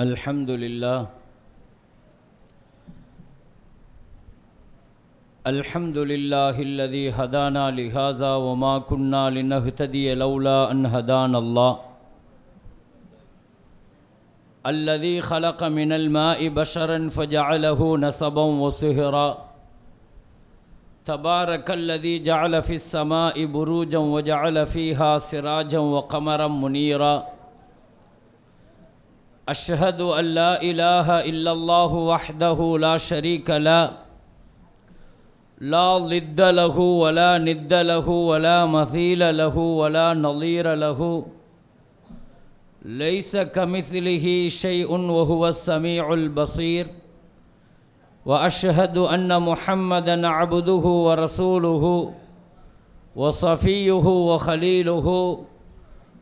الحمد لله الحمد لله الذي هدانا لهذا وما كنا لنهتدي لولا أن هدانا الله الذي خلق من الماء بشرا فجعله نسبا وصهرا تبارك الذي جعل في السماء بروجا وجعل فيها سراجا وقمرا منيرا أشهد أن لا إله إلا الله وحده لا شريك له لا ضد له ولا ند له ولا مثيل له ولا نظير له ليس كمثله شيء وهو السميع البصير وأشهد أن محمدًا عبده ورسوله وصفيه وخليله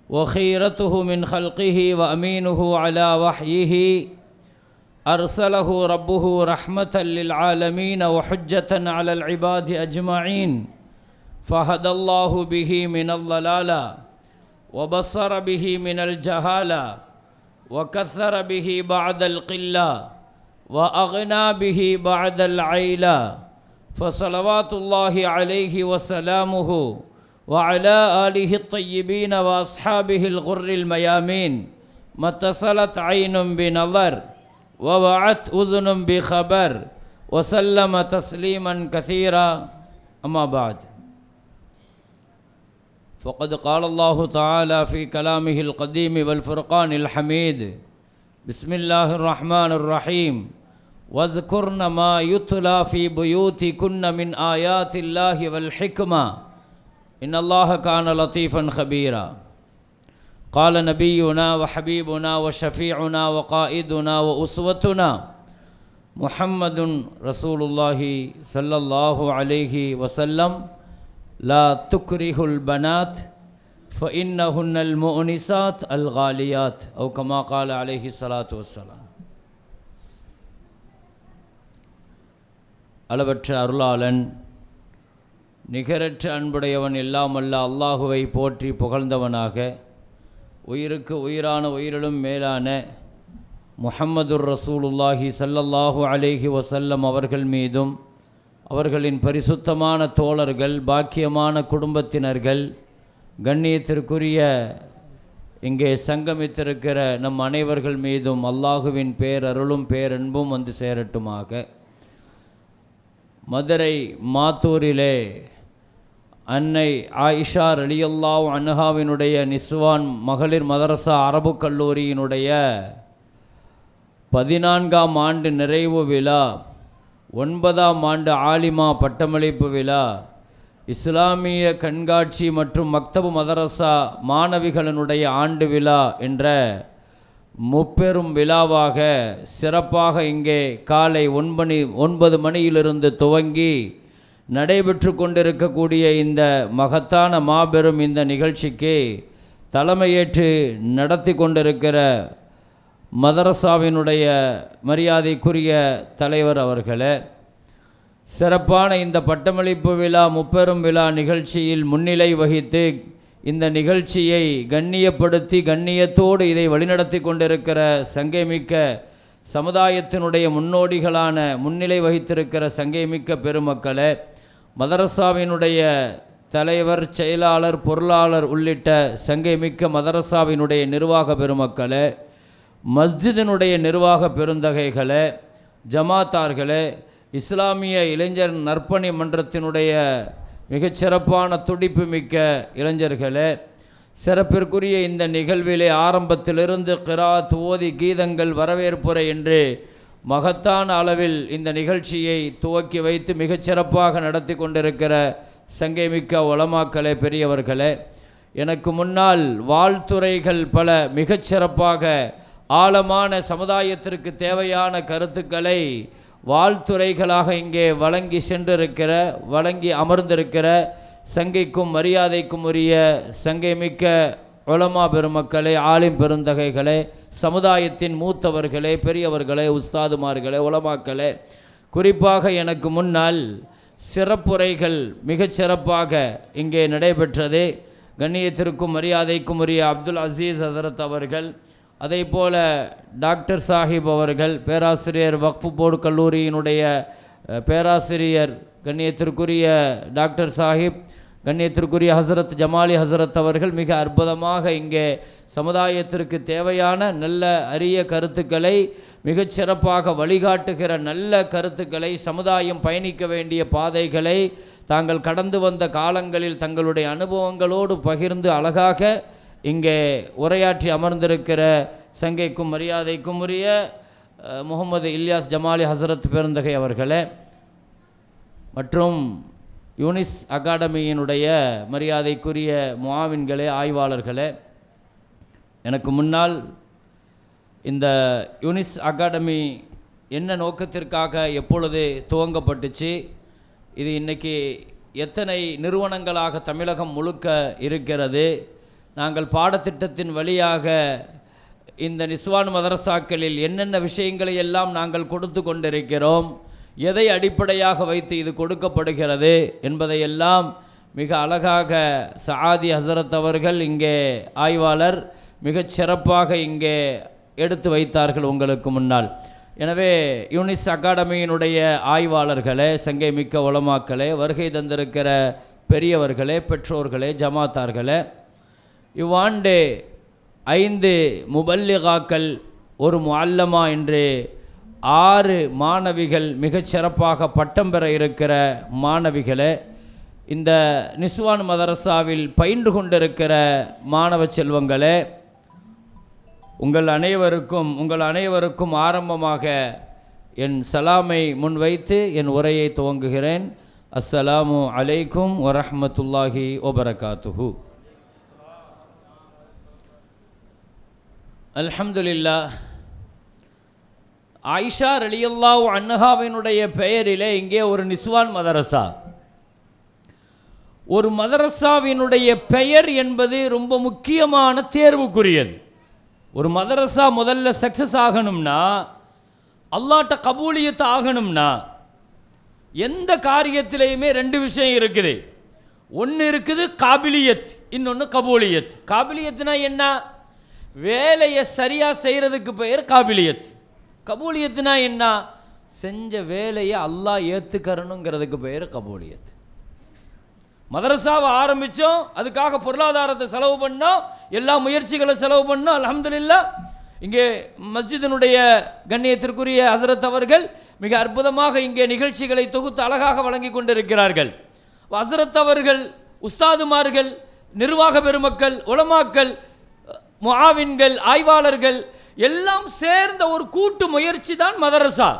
وخيرته من خلقه وأمينه على وحيه أرسله ربه رحمة للعالمين وحجة على العباد أجمعين فهدى الله به من الضلالة وبصر به من الجهالة وكثر به بعد القلة وأغنى به بعد العيلة فصلوات الله عليه وسلامه وعلى آله الطيبين وأصحابه الغر الميامين ما اتصلت عين بنظر ووعت أذن بخبر وسلم تسليما كثيرا أما بعد فقد قال الله تعالى في كلامه القديم والفرقان الحميد بسم الله الرحمن الرحيم واذكرن ما يتلى في بيوتكن من آيات الله والحكمة إن الله كان لطيفا خبيرا قال نبينا وحبيبنا وشفيعنا وقائدنا وأسوتنا محمد رسول الله صلى الله عليه وسلم لا تكره البنات فإنهن المؤنسات الغاليات أو كما قال عليه الصلاة والسلام. அளவற்ற அருளாளன் நிகரற்ற அன்புடையவன் எல்லாம் அல்ல அல்லாஹுவை போற்றி புகழ்ந்தவனாக உயிருக்கு உயிரான உயிரிலும் மேலான முஹம்மதுர் ரசூலுல்லாஹி ஸல்லல்லாஹு அலைஹி வஸல்லம் அவர்கள் மீதும் அவர்களின் பரிசுத்தமான தோழர்கள் பாக்கியமான குடும்பத்தினர்கள் கண்ணியத்திற்குரிய இங்கே சங்கமித்திருக்கிற நம் அனைவர்கள் மீதும் அல்லாஹுவின் பேரருளும் பேரன்பும் வந்து சேரட்டுமாக. மதுரை மாத்தூரிலே அன்னை ஆயிஷா ரலியல்லாஹு அன்ஹாவினுடைய நிஸ்வான் மகளிர் மதரசா அரபு கல்லூரியினுடைய 14ஆம் ஆண்டு நிறைவு விழா, 9ஆம் ஆண்டு ஆலிமா பட்டமளிப்பு விழா, இஸ்லாமிய கண்காட்சி மற்றும் மக்தபு மதரசா மாணவிகளினுடைய ஆண்டு விழா என்ற முப்பெரும் விழாவாக சிறப்பாக இங்கே காலை 9 மணியிலிருந்து துவங்கி நடைபெற்று கொண்டிருக்கக்கூடிய இந்த மகத்தான மாபெரும் இந்த நிகழ்ச்சிக்கு தலைமையேற்று நடத்தி கொண்டிருக்கிற மதரசாவினுடைய மரியாதைக்குரிய தலைவர் அவர்களே, சிறப்பான இந்த பட்டமளிப்பு விழா முப்பெரும் விழா நிகழ்ச்சியில் முன்னிலை வகித்து இந்த நிகழ்ச்சியை கண்ணியப்படுத்தி கண்ணியத்தோடு இதை வழிநடத்தி கொண்டிருக்கிற சங்கைமிக்க சமுதாயத்தினுடைய முன்னோடிகளான முன்னிலை வகித்திருக்கிற சங்கைமிக்க பெருமக்களே, மதரசாவினுடைய தலைவர், செயலாளர், பொருளாளர் உள்ளிட்ட சங்கைமிக்க மதரசாவினுடைய நிர்வாக பெருமக்களே, மஸ்ஜிதினுடைய நிர்வாக பெருந்தகைகளே, ஜமாத்தார்களே, இஸ்லாமிய இளைஞர் நற்பணி மன்றத்தினுடைய மிகச்சிறப்பான துடிப்பு மிக்க இளைஞர்களே, சிறப்பிற்குரிய இந்த நிகழ்விலே ஆரம்பத்திலிருந்து கிராத் ஓதி கீதங்கள் வரவேற்புரை என்று மகத்தான அளவில் இந்த நிகழ்ச்சியை துவக்கி வைத்து மிகச்சிறப்பாக நடத்தி கொண்டிருக்கிற சங்கைமிக்க உலமாக்களே, பெரியவர்களே, எனக்கு முன்னால் வாழ்த்துரைகள் பல மிகச்சிறப்பாக ஆழமான சமுதாயத்திற்கு தேவையான கருத்துக்களை வாழ்த்துரைகளாக இங்கே வழங்கி அமர்ந்திருக்கிற சங்கைக்கும் மரியாதைக்கும் உரிய சங்கைமிக்க உலமா பெருமக்களே, ஆலிம் பெருந்தகைகளே, சமுதாயத்தின் மூத்தவர்களே, பெரியவர்களே, உஸ்தாதுமார்களே, உலமாக்களே, குறிப்பாக எனக்கு முன்னால் சிறப்புரைகள் மிகச்சிறப்பாக இங்கே நடைபெற்றது. கண்ணியத்திற்கும் மரியாதைக்கும் உரிய அப்துல் அசீஸ் ஹசரத் அவர்கள், அதே போல் டாக்டர் சாஹிப் அவர்கள் பேராசிரியர் வக்ஃபு போர்டு கல்லூரியினுடைய பேராசிரியர் கண்ணியத்திற்குரிய டாக்டர் சாஹிப், கண்ணியத்திற்குரிய ஹசரத் ஜமாலி ஹசரத் அவர்கள் மிக அற்புதமாக இங்கே சமுதாயத்திற்கு தேவையான நல்ல அரிய கருத்துக்களை மிகச்சிறப்பாக வழிகாட்டுகிற நல்ல கருத்துக்களை, சமுதாயம் பயணிக்க வேண்டிய பாதைகளை தாங்கள் கடந்து வந்த காலங்களில் தங்களுடைய அனுபவங்களோடு பகிர்ந்து அழகாக இங்கே உரையாற்றி அமர்ந்திருக்கிற சங்கைக்கும் மரியாதைக்கும் உரிய முகமது இல்யாஸ் ஜமாலி ஹசரத் பெருந்தகை அவர்களே, மற்றும் யூனிஸ் அகாடமியினுடைய மரியாதைக்குரிய முஆவின்களே, ஆய்வாளர்களே, எனக்கு முன்னால் இந்த யூனிஸ் அகாடமி என்ன நோக்கத்திற்காக எப்பொழுது துவங்கப்பட்டுச்சு, இது இன்றைக்கி எத்தனை நிறுவனங்களாக தமிழகம் முழுக்க இருக்கிறது, நாங்கள் பாடத்திட்டத்தின் வழியாக இந்த நிஸ்வான் மதரசாக்களில் என்னென்ன விஷயங்களை எல்லாம் நாங்கள் கொடுத்து கொண்டிருக்கிறோம், எதை அடிப்படையாக வைத்து இது கொடுக்கப்படுகிறது என்பதையெல்லாம் மிக அழகாக சஆதி ஹசரத் அவர்கள் இங்கே ஆய்வாளர் மிகச் சிறப்பாக இங்கே எடுத்து வைத்தார்கள் உங்களுக்கு முன்னால். எனவே யூனிஸ் அகாடமியினுடைய ஆய்வாளர்களே, சங்கை மிக்க உலமாக்களே, வருகை தந்திருக்கிற பெரியவர்களே, பெற்றோர்களே, ஜமாத்தார்களே, இவ்வாண்டு 5 முபல்லிகாக்கள் ஒரு முஅல்லமா என்று 6 மாணவிகள் மிகச்சிறப்பாக பட்டம் பெற இருக்கிற மாணவிகளே, இந்த நிஸ்வான் மதரசாவில் பயின்று கொண்டிருக்கிற மாணவ செல்வங்களே, உங்கள் அனைவருக்கும் ஆரம்பமாக என் சலாமை முன்வைத்து என் உரையை துவங்குகிறேன். அஸ்ஸலாமு அலைக்கும் வரஹ்மத்துல்லாஹி வபரகாத்துஹு. அல்ஹம்துலில்லாஹ். ஆயிஷா ரலியல்லாஹு அன்ஹாவினுடைய பெயரிலே இங்கே ஒரு நிஸ்வான் மதரசா. ஒரு மதரசாவினுடைய பெயர் என்பது ரொம்ப முக்கியமான தேர்வுக்குரியது. ஒரு மதரசா முதல்ல சக்ஸஸ் ஆகணும்னா, அல்லாஹ்ட்ட கபூலியத் ஆகணும்னா, எந்த காரியத்திலையுமே 2 விஷயம் இருக்குது. ஒன்று இருக்குது காபிலியத், இன்னொன்று கபூலியத். காபிலியத்னா என்ன? வேலையை சரியாக செய்கிறதுக்கு பெயர் காபிலியத். கபூலியத்னா என்ன? செஞ்ச வேலையை அல்லாஹ் ஏற்றுக்கறணுங்கிறதுக்கு பெயர் கபூலியத். மதரசாவை ஆரம்பித்தோம், அதுக்காக பொருளாதாரத்தை செலவு பண்ணோம், எல்லா முயற்சிகளை செலவு பண்ணோம். அல்ஹம்துலில்லாஹ். இங்கே மஸ்ஜிதினுடைய கண்ணியத்திற்குரிய ஹசரத் அவர்கள் மிக அற்புதமாக இங்கே நிகழ்ச்சிகளை தொகுத்து அழகாக வழங்கி கொண்டிருக்கிறார்கள். ஹசரத் அவர்கள், உஸ்தாதுமார்கள், நிர்வாக பெருமக்கள், உலமாக்கள், முஆவின்கள், ஆய்வாளர்கள் எல்லாம் சேர்ந்த ஒரு கூட்டு முயற்சி தான் மதரசா.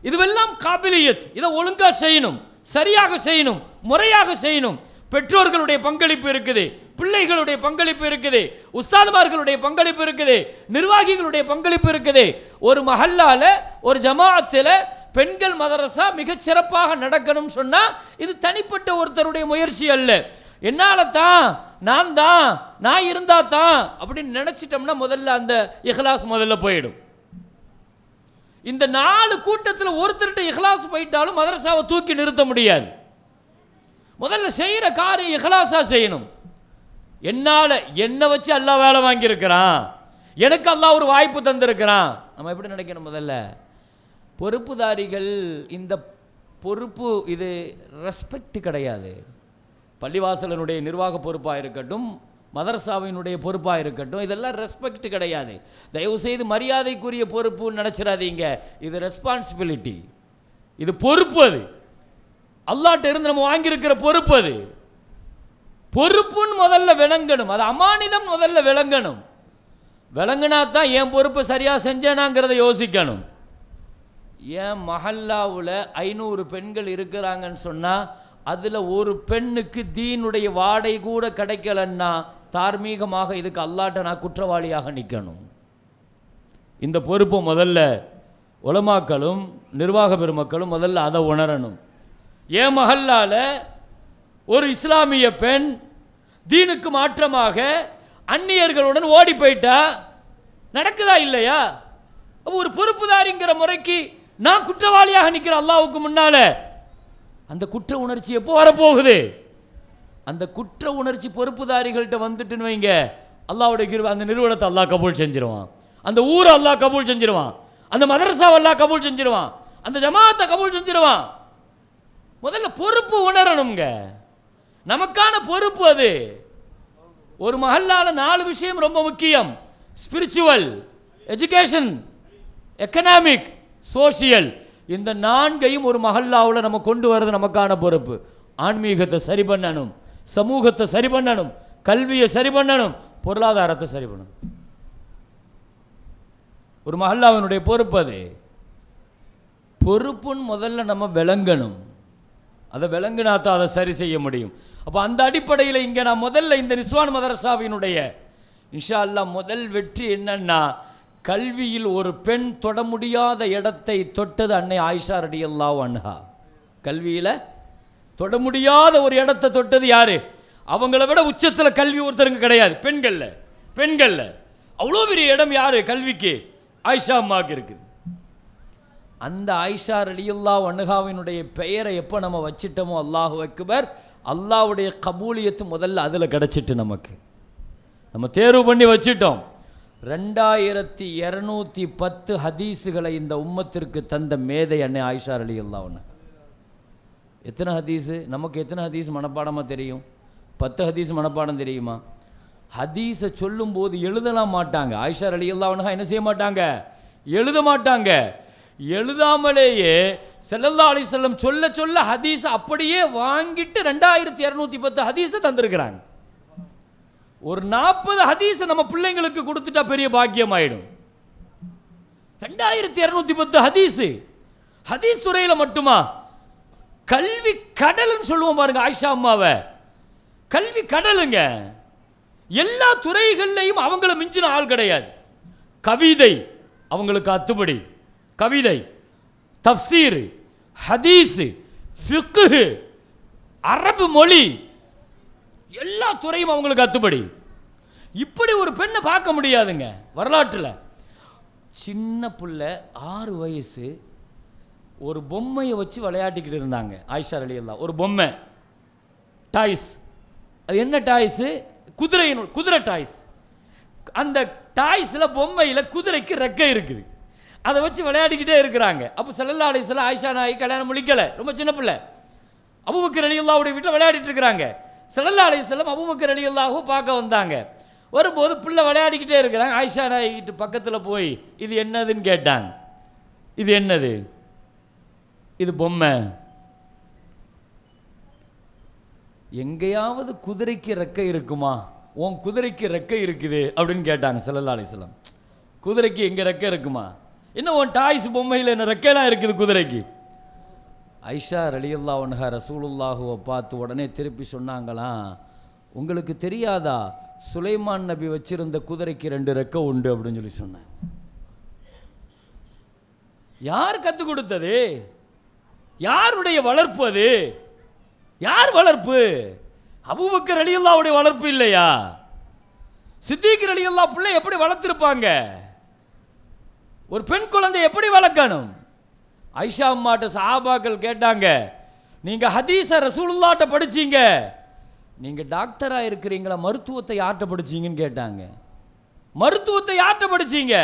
இதுவெல்லாம் காபிலியத். இதை ஒழுங்காக செய்யணும், சரியாக செய்யணும், முறையாக செய்யணும். பெற்றோர்களுடைய பங்களிப்பு இருக்குது, பிள்ளைகளுடைய பங்களிப்பு இருக்குது, உஸ்தாதுமார்களுடைய பங்களிப்பு இருக்குது, நிர்வாகிகளுடைய பங்களிப்பு இருக்குது. ஒரு மஹல்லால, ஒரு ஜமாஅத்தில் பெண்கள் மதரசா மிகச் சிறப்பாக நடக்கணும் சொன்னா இது தனிப்பட்ட ஒருத்தருடைய முயற்சி அல்ல. என்னால தான், நான் இருந்தா தான் அப்படின்னு நினைச்சிட்டோம்னா முதல்ல அந்த இஹ்லாஸ் முதல்ல போயிடும். இந்த 4 கூட்டத்தில் ஒருத்தர்கிட்ட இஹ்லாஸ் போயிட்டாலும் மதரசாவை தூக்கி நிறுத்த முடியாது. முதல்ல செய்கிற காரியம் இஹ்லாஸா செய்யணும். என்னால் என்னை வச்சு அல்லாஹ் வேலை வாங்கியிருக்கிறான், எனக்கு அல்லாஹ் ஒரு வாய்ப்பு தந்திருக்கிறான். நம்ம எப்படி நினைக்கணும்? முதல்ல பொறுப்புதாரிகள், இந்த பொறுப்பு இது ரெஸ்பெக்ட் கிடையாது. பள்ளிவாசலனுடைய நிர்வாக பொறுப்பாக இருக்கட்டும், மதரசாவினுடைய பொறுப்பாக இருக்கட்டும், இதெல்லாம் ரெஸ்பெக்ட் கிடையாது. தயவுசெய்து மரியாதைக்குரிய பொறுப்புன்னு நினச்சிடாதீங்க. இது ரெஸ்பான்சிபிலிட்டி, இது பொறுப்பு. அது அல்லாஹ்ட்ட இருந்து நம்ம வாங்கியிருக்கிற பொறுப்பு. அது பொறுப்புன்னு முதல்ல விளங்கணும். அது அமானிதம் முதல்ல விளங்கணும். விளங்கினா தான் என் பொறுப்பை சரியாக செஞ்சேனாங்கிறத யோசிக்கணும். என் மஹல்லாவில் 500 பெண்கள் இருக்கிறாங்கன்னு சொன்னால் அதில் ஒரு பெண்ணுக்கு தீனுடைய வாடை கூட கிடைக்கலன்னா தார்மீகமாக இதுக்கு அல்லாஹ்ட்ட நான் குற்றவாளியாக நிற்கணும். இந்த பொறுப்பை முதல்ல உலமாக்களும் நிர்வாக பெருமக்களும் முதல்ல அதை உணரணும். என் மஹல்லால ஒரு இஸ்லாமிய பெண் தீனுக்கு மாற்றமாக அந்நியர்களுடன் ஓடி போயிட்டா நடக்குதா இல்லையா? ஒரு பொறுப்புதாரிங்கிற முறைக்கு நான் குற்றவாளியாக நிற்கிறேன் அல்லாஹ்வுக்கு முன்னால. அந்த குற்ற உணர்ச்சி எப்போ வரப்போகுது? அந்த குற்ற உணர்ச்சி பொறுப்புதாரிகள்கிட்ட வந்துட்டுன்னு வைங்க, அல்லாஹ்வுடைய கிருபை அந்த நிறுவனத்தை அல்லாஹ் கபூல் செஞ்சிருவான். அந்த ஊரை அல்லாஹ் கபூல் செஞ்சிருவான், அந்த மதரசாவை அல்லாஹ் கபூல் செஞ்சிருவான், அந்த ஜமாத்தை கபூல் செஞ்சிருவான். முதல்ல பொறுப்பு உணரணுங்க, நமக்கான பொறுப்பு அது. ஒரு மஹல்லால 4 விஷயம் ரொம்ப முக்கியம்: ஸ்பிரிச்சுவல், எஜுகேஷன், எக்கனாமிக், சோசியல். இந்த 4ஐயும் ஒரு மஹல்லாவில் நம்ம கொண்டு வர்றது நமக்கான பொறுப்பு. ஆன்மீகத்தை சரி பண்ணணும், சமூகத்தை சரி பண்ணணும், கல்வியை சரி பண்ணணும், பொருளாதாரத்தை சரி பண்ணணும். ஒரு மஹல்லாவினுடைய பொறுப்பு அது. பொறுப்புன்னு முதல்ல நம்ம விளங்கணும், அதை விளங்கினாத்தான் அதை சரி செய்ய முடியும். அப்போ அந்த அடிப்படையில் இங்கே நான் முதல்ல இந்த நிஸ்வான் மதரசாவினுடைய இன்ஷா அல்லாஹ் முதல் வெற்றி என்னன்னா, கல்வியில் ஒரு பெண் தொட முடியாத இடத்தை தொட்டது அன்னை ஆயிஷா ரலியல்லாஹு அன்ஹா. கல்வியில் தொட முடியாத ஒரு இடத்தை தொட்டது யாரு? அவங்கள விட உச்சத்தில் கல்வி ஒருத்தருங்க கிடையாது. பெண்கள்ல அவ்வளோ பெரிய இடம் யாரு கல்விக்கு? ஆயிஷா அம்மாவுக்கு இருக்குது. அந்த ஆயிஷா ரலியல்லாஹு அன்ஹாவினுடைய பெயரை எப்போ நம்ம வச்சிட்டோமோ, அல்லாஹு அக்பர், அல்லாஹ்வுடைய கபூலியத்து முதல்ல அதில் கிடச்சிட்டு நமக்கு நம்ம தேர்வு பண்ணி வச்சிட்டோம். 2210 ஹதீஸுகளை இந்த உம்மத்திற்கு தந்த மேதை அன்னை ஆயிஷா ரலியல்லாஹு அன்ஹா. எத்தனை ஹதீஸு நமக்கு? எத்தனை ஹதீஸ் மனப்பாடமாக தெரியும்? 10 ஹதீஸ் மனப்பாடம் தெரியுமா? ஹதீஸை சொல்லும்போது எழுதலாம் மாட்டாங்க. ஆயிஷா ரலியல்லாஹு அன்ஹா என்ன செய்ய மாட்டாங்க? எழுத மாட்டாங்க. எழுதாமலேயே ஸல்லல்லாஹு அலைஹி வஸல்லம் சொல்ல சொல்ல ஹதீஸ் அப்படியே வாங்கிட்டு 2210 ஹதீஸை தந்திருக்கிறாங்க. ஒரு 40 ஹதீஸை நம்ம பிள்ளைங்களுக்கு கொடுத்துட்டா பெரிய பாக்கியம் ஆயிடும். 2210 ஹதீஸ், ஹதீஸ் துறையில் மட்டுமா? கல்வி கடல்னு சொல்லுவோம் பாருங்க ஆயிஷா அம்மாவை. கல்வி கடலுங்க. எல்லா துறைகள்லையும் அவங்கள மிஞ்சின ஆள் கிடையாது. கவிதை அவங்களுக்கு அத்துப்படி, கவிதை, தஃப்சீர், ஹதீஸ், ஃபிக்ஹ், அரபு மொழி, எல்லா துறையும் அவங்களுக்கு அத்துப்படி. இப்படி ஒரு பெண்ணை பார்க்க முடியாதுங்க வரலாற்றில். சின்ன பிள்ளை 6 வயசு ஒரு பொம்மையை வச்சு விளையாட்டிக்கிட்டு இருந்தாங்க ஆயிஷா ரலியல்லாஹு. ஒரு பொம்மை, டாய்ஸ். அது என்ன டாய்ஸு? குதிரை டாய்ஸ். அந்த டாய்ஸில் பொம்மையில் குதிரைக்கு ரெக்கை இருக்குது. அதை வச்சு விளையாடிக்கிட்டே இருக்கிறாங்க. அப்போ ஸல்லல்லாஹு அலைஹி வஸல்லம் ஆயிஷா நாயகி கல்யாணம் முடிக்கலை, ரொம்ப சின்ன பிள்ளை. அபூபக்கர் ரலியல்லாஹுடைய வீட்டில் விளையாடிட்டு இருக்கிறாங்க. ஸல்லல்லாஹு அலைஹி வஸல்லம் அபூபக்கர் ரலியல்லாஹு பார்க்க வந்தாங்க. வரும்போது பிள்ளை விளையாடிக்கிட்டே இருக்கிறாங்க. ஆயிஷா நாயகிட்டு பக்கத்தில் போய் இது என்னதுன்னு கேட்டாங்க. இது என்னது? இது பொம்மை. எங்கேயாவது குதிரைக்கு ரெக்கை இருக்குமா? உன் குதிரைக்கு ரெக்கை இருக்குது அப்படின்னு கேட்டாங்க ஸல்லல்லாஹு அலைஹி வஸல்லம். குதிரைக்கு எங்கே ரெக்கை இருக்குமா? என்ன உன் டாய்ஸ் பொம்மையில் என்ன ரெக்கையெல்லாம் இருக்குது குதிரைக்கு? ஆயிஷா ரலியல்லாஹு அன்ஹா ரசூலுல்லாஹுவை பார்த்து உடனே திருப்பி சொன்னாங்களாம், உங்களுக்கு தெரியாதா சுலைமான் நபி வச்சிருந்த குதிரைக்கு 2 ரெக்கை உண்டு அப்படின்னு சொல்லி சொன்னாங்க. யார் கற்றுக் கொடுத்தது? யாருடைய வளர்ப்பு அது? யார் வளர்ப்பு? அபூபக்கர் ரலியல்லாஹுடைய வளர்ப்பு இல்லையா? சித்திக் ரலியல்லாஹு பிள்ளை எப்படி வளர்த்திருப்பாங்க? ஒரு பெண் குழந்தை எப்படி வளர்க்கணும்? ஆயிஷா அம்மாட்ட சஹாபாக்கள் கேட்டாங்க, நீங்க ஹதீஸ ரசூலுல்லாஹ்ட்ட படிச்சீங்க, நீங்க டாக்டரா இருக்கிறீங்களா, மருத்துவத்தை யார்கிட்ட படிச்சீங்கன்னு கேட்டாங்க. மருத்துவத்தை யார்கிட்ட படிச்சீங்க?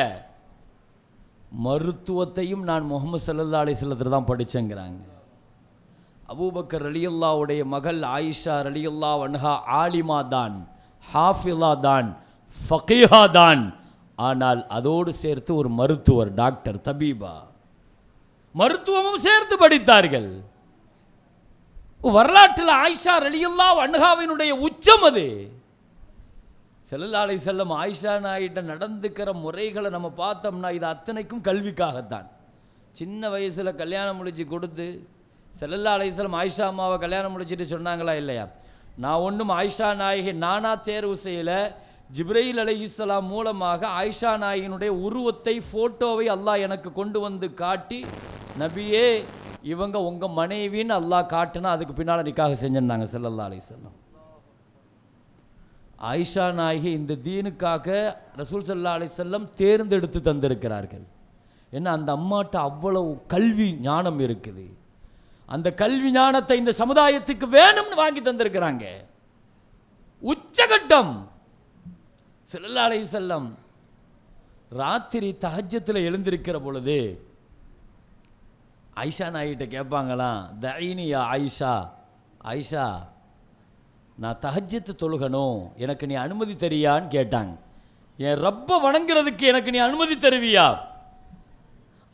மருத்துவத்தையும் நான் முஹம்மது ஸல்லல்லாஹு அலைஹி வஸல்லத்துல தான் படிச்சேங்கிறாங்க. அபூபக்கர் ரலியல்லாஹுடைய மகள் ஆயிஷா ரலியல்லாஹு அன்ஹா ஆலிமா தான், ஹாஃபிலா தான், ஃபகீஹா தான். ஆனால் அதோடு சேர்த்து ஒரு மருத்துவர், டாக்டர், தபீபா, மருத்துவமும் சேர்த்து படித்தார்கள். வரலாற்றில் ஆயிஷா ரலியல்லாஹு அன்ஹாவினுடைய உச்சம் அது. ஸல்லல்லாஹு அலைஹி வஸல்லம் ஆயிஷா நாயிட்ட நடந்துக்கிற முறைகளை நம்ம பார்த்தோம்னா இது அத்தனைக்கும் கல்விக்காகத்தான். சின்ன வயசில் கல்யாணம் முடிச்சு கொடுத்து ஸல்லல்லாஹு அலைஹி வஸல்லம் ஆயிஷா அம்மாவை கல்யாணம் முடிச்சுட்டு சொன்னாங்களா இல்லையா, நான் ஒன்றும் ஆயிஷா நாயகி நானா தேர்வு செய்யல, ஜிப்ரீல் அலைஹிஸ்ஸலாம் மூலமாக ஆயிஷா நாயகினுடைய உருவத்தை, ஃபோட்டோவை அல்லாஹ் எனக்கு கொண்டு வந்து காட்டி, நபியே இவங்க உங்கள் மனைவின்னு அல்லாஹ் காட்டுனா அதுக்கு பின்னால் நிக்காக செஞ்சிருந்தாங்க ஸல்லல்லாஹு அலைஹி வஸல்லம். ஆயிஷா நாயகி இந்த தீனுக்காக ரசூல் ஸல்லல்லாஹு அலைஹி வஸல்லம் தேர்ந்தெடுத்து தந்திருக்கிறார்கள். ஏன்னா அந்த அம்மாட்ட அவ்வளவு கல்வி ஞானம் இருக்குது. அந்த கல்வி ஞானத்தை இந்த சமுதாயத்துக்கு வேணும்னு வாங்கி தந்திருக்கிறாங்க. உச்சகட்டம். ஸல்லல்லாஹு அலைஹி வஸல்லம் ராத்திரி தஹஜ்ஜத்தில் எழுந்திருக்கிற பொழுது ஆயிஷா நாயிட்ட கேட்பாங்களாம், தஈனியா ஆயிஷா, ஆயிஷா நான் தஹஜ்ஜத்து தொழுகணும், எனக்கு நீ அனுமதி தரியான்னு கேட்டாங்க. என் ரப்ப வணங்குறதுக்கு எனக்கு நீ அனுமதி தருவியா?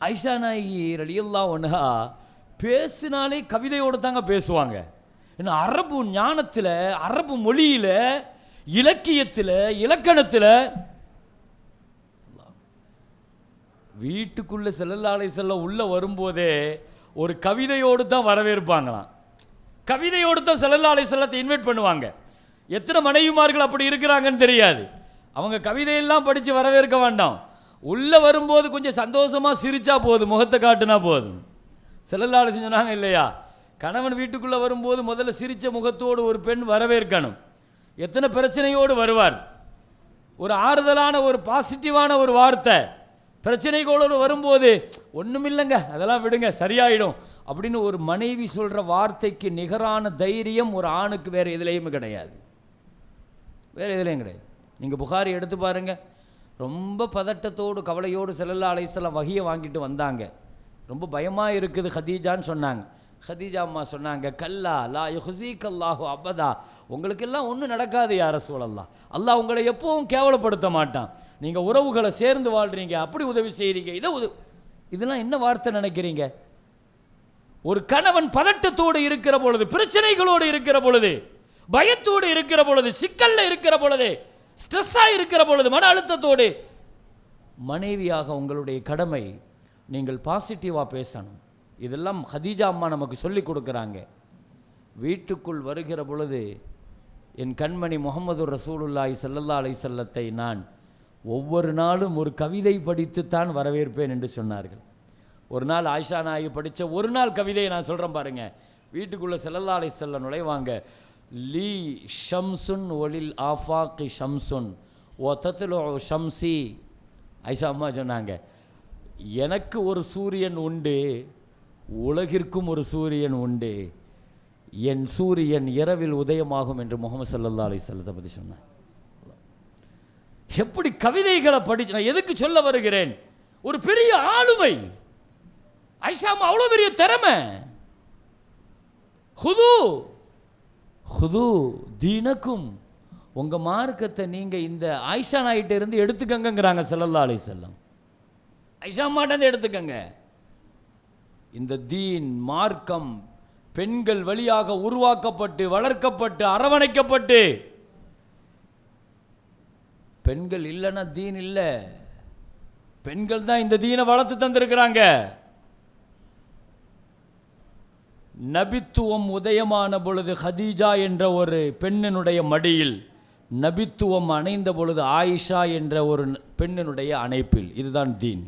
ஆயிஷா நாயகி ரலியல்லாஹு அன்ஹா பேசினாலே கவிதையோடு தாங்க பேசுவாங்க. ஏன்னா அரபு ஞானத்தில், அரபு மொழியில், இலக்கியத்தில், இலக்கணத்தில் வீட்டுக்குள்ளே ஸல்லல்லாஹு அலைஹி வஸல்லம் உள்ளே வரும்போதே ஒரு கவிதையோடு தான் வரவேற்பாங்களாம். கவிதையோடு தான் ஸல்லல்லாஹு அலைஹி வஸல்லத்தை இன்வைட் பண்ணுவாங்க. எத்தனை மனைவிமார்கள் அப்படி இருக்கிறாங்கன்னு தெரியாது. அவங்க கவிதையெல்லாம் படித்து வரவேற்க வேண்டாம். உள்ளே வரும்போது கொஞ்சம் சந்தோஷமாக சிரிச்சா போதும், முகத்தை காட்டுனா போதும். ஸல்லல்லாஹு அலைஹி சொன்னாங்க இல்லையா, கணவன் வீட்டுக்குள்ளே வரும்போது முதல்ல சிரித்த முகத்தோடு ஒரு பெண் வரவேற்கணும். எத்தனை பிரச்சனையோடு வருவார், ஒரு ஆறுதலான ஒரு பாசிட்டிவான ஒரு வார்த்தை, பிரச்சனைகளோடு வரும்போது ஒன்றும் இல்லைங்க அதெல்லாம் விடுங்க சரியாயிடும் அப்படின்னு ஒரு மனைவி சொல்கிற வார்த்தைக்கு நிகரான தைரியம் ஒரு ஆணுக்கு வேறு எதுலேயுமே கிடையாது, வேறு எதுலேயும் கிடையாது. நீங்கள் புகாரி எடுத்து பாருங்கள், ரொம்ப பதட்டத்தோடு கவலையோடு ஸல்லல்லாஹு அலைஹி வஸல்லம் வஹியை வாங்கிட்டு வந்தாங்க. ரொம்ப பயமாக இருக்குது ஹதீஜான்னு சொன்னாங்க. ஹதீஜா அம்மா சொன்னாங்க, கல்லா லா யுஹ்ஸீக அல்லாஹு அபதா, உங்களுக்கெல்லாம் ஒன்றும் நடக்காது யா ரசூலல்லாஹ், அல்லாஹ் உங்களை எப்பவும் கேவலப்படுத்த மாட்டான். நீங்கள் உறவுகளை சேர்ந்து வாழ்கிறீங்க, அப்படி உதவி செய்கிறீங்க, இதெல்லாம் என்ன வார்த்தை நினைக்கிறீங்க? ஒரு கணவன் பதட்டத்தோடு இருக்கிற பொழுது, பிரச்சனைகளோடு இருக்கிற பொழுது, பயத்தோடு இருக்கிற பொழுது, சிக்கல்ல இருக்கிற பொழுது, ஸ்ட்ரெஸ்ஸாக இருக்கிற பொழுது, மன அழுத்தத்தோடு, மனைவியாக உங்களுடைய கடமை நீங்கள் பாசிட்டிவாக பேசணும். இதெல்லாம் ஹதீஜா அம்மா நமக்கு சொல்லி கொடுக்குறாங்க. வீட்டுக்குள் வருகிற பொழுது என் கண்மணி முஹம்மது ரசூலுல்லாஹி ஸல்லல்லாஹு அலைஹி வஸல்லத்தை நான் ஒவ்வொரு நாளும் ஒரு கவிதை படித்துத்தான் வரவேற்பேன் என்று சொன்னார்கள். ஒரு நாள் ஆயிஷா நாயகி படித்த ஒரு நாள் கவிதையை நான் சொல்கிறேன் பாருங்க. வீட்டுக்குள்ளே ஸல்லல்லாஹு அலைஹி வஸல்லம் நுழைவாங்க. லீ ஷம்சுன் ஒலில் ஆஃபாக்கி ஷம்சுன் ஓ தத்லு ஷம்சி. ஆயிஷா அம்மா சொன்னாங்க, எனக்கு ஒரு சூரியன் உண்டு, உலகிற்கும் ஒரு சூரியன் உண்டு, என் சூரியன் இரவில் உதயமாகும் என்று முஹம்மது ஸல்லல்லாஹு அலைஹி வஸல்லத்தை பற்றி சொன்னார். எப்படி கவிதைகளை படிச்சு நான் எதுக்கு சொல்ல வருகிறேன்? ஒரு பெரிய ஆளுமை ஆயிஷா அம்மா, அவ்வளோ பெரிய திறமை. ஹுது தீனக்கும், உங்க மார்க்கத்தை நீங்க இந்த ஆயிஷா நாயிட்ட இருந்து எடுத்துக்கங்கிறாங்க ஸல்லல்லாஹு அலைஹி வஸல்லம். ஆயிஷா அம்மாட்ட எடுத்துக்கங்க. இந்த தீன் மார்க்கம் பெண்கள் வழியாக உருவாக்கப்பட்டு வளர்க்கப்பட்டு அரவணைக்கப்பட்டு, பெண்கள் இல்லைன்னா தீன் இல்லை, பெண்கள் தான் இந்த தீனை வளர்த்து தந்திருக்கிறாங்க. நபித்துவம் உதயமான பொழுது ஹதீஜா என்ற ஒரு பெண்ணினுடைய மடியில், நபித்துவம் அணைந்த பொழுது ஆயிஷா என்ற ஒரு பெண்ணினுடைய அணைப்பில். இதுதான் தீன்.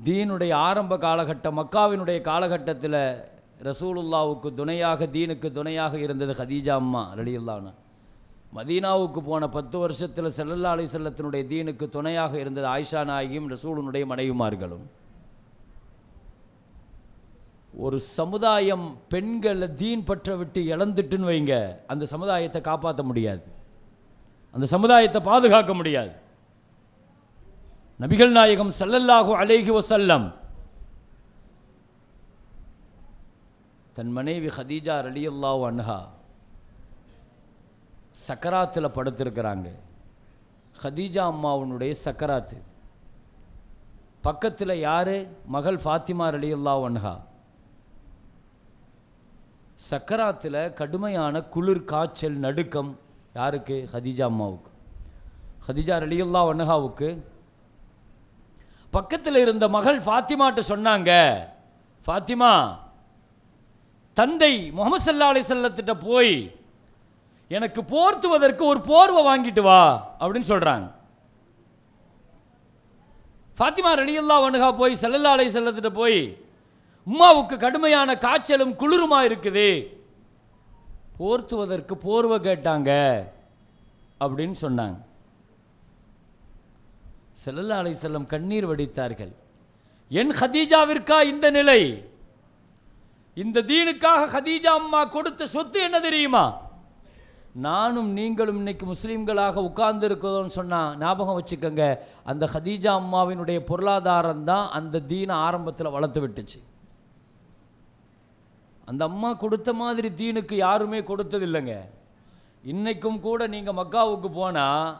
தீனுடைய ஆரம்ப காலகட்டம், மக்காவினுடைய காலகட்டத்தில் ரசூலுல்லாவுக்கு துணையாக, தீனுக்கு துணையாக இருந்தது ஹதீஜா அம்மா ரலியல்லாஹு அன்ஹா. மதீனாவுக்கு போன 10 வருஷத்தில் ஸல்லல்லாஹு அலைஹி வஸல்லத்தினுடைய தீனுக்கு துணையாக இருந்தது ஆயிஷா நாயகியும் ரசூலுனுடைய மனைவிமார்களும். ஒரு சமுதாயம் பெண்களை தீன் பற்ற விட்டு இழந்துட்டுன்னு வைங்க, அந்த சமுதாயத்தை காப்பாற்ற முடியாது, அந்த சமுதாயத்தை பாதுகாக்க முடியாது. நபிகள் நாயகம் ஸல்லல்லாஹு அலைஹி வஸல்லம் தன் மனைவி ஹதீஜா ரலியல்லாஹு அன்ஹா சக்கராத்தில் படுத்திருக்கிறாங்க. ஹதீஜா அம்மாவுடைய சக்கராத்து. பக்கத்தில் யாரு? மகள் ஃபாத்திமா ரலியல்லாஹு அன்ஹா. சக்கராத்தில் கடுமையான குளிர், காய்ச்சல், நடுக்கம். யாருக்கு? ஹதீஜா அம்மாவுக்கு. ஹதீஜா ரலியல்லாஹு அன்ஹாவுக்கு பக்கத்தில் இருந்த மகள் ஃபாத்திமாட்ட சொன்னாங்க, ஃபாத்திமா, தந்தை முஹம்மது ஸல்லல்லாஹு அலைஹி வஸல்லத்திட்ட போய் எனக்கு போர்த்துவதற்கு ஒரு போர்வை வாங்கிட்டு வா அப்படின்னு சொல்றாங்க. ஃபாத்திமா ரலியல்லாஹு அன்ஹா போய் ஸல்லல்லாஹு அலைஹி வஸல்லத்திட்ட போய், உம்மாவுக்கு கடுமையான காய்ச்சலும் குளிருமா இருக்குது, போர்த்துவதற்கு போர்வை கேட்டாங்க அப்படின்னு சொன்னாங்க. ஸல்லல்லாஹு அலைஹி வஸல்லம் கண்ணீர் வடித்தார்கள். என் ஹதீஜாவிற்கா இந்த நிலை? இந்த தீனுக்காக ஹதீஜா அம்மா கொடுத்த சொத்து என்ன தெரியுமா? நானும் நீங்களும் இன்னைக்கு முஸ்லீம்களாக உட்கார்ந்து இருக்கிறோன்னு சொன்னால் ஞாபகம் வச்சுக்கோங்க, அந்த ஹதீஜா அம்மாவினுடைய பொருளாதாரம் தான் அந்த தீனை ஆரம்பத்தில் வளர்த்து விட்டுச்சு. அந்த அம்மா கொடுத்த மாதிரி தீனுக்கு யாருமே கொடுத்தது இல்லைங்க. இன்றைக்கும் கூட நீங்கள் மக்காவுக்கு போனால்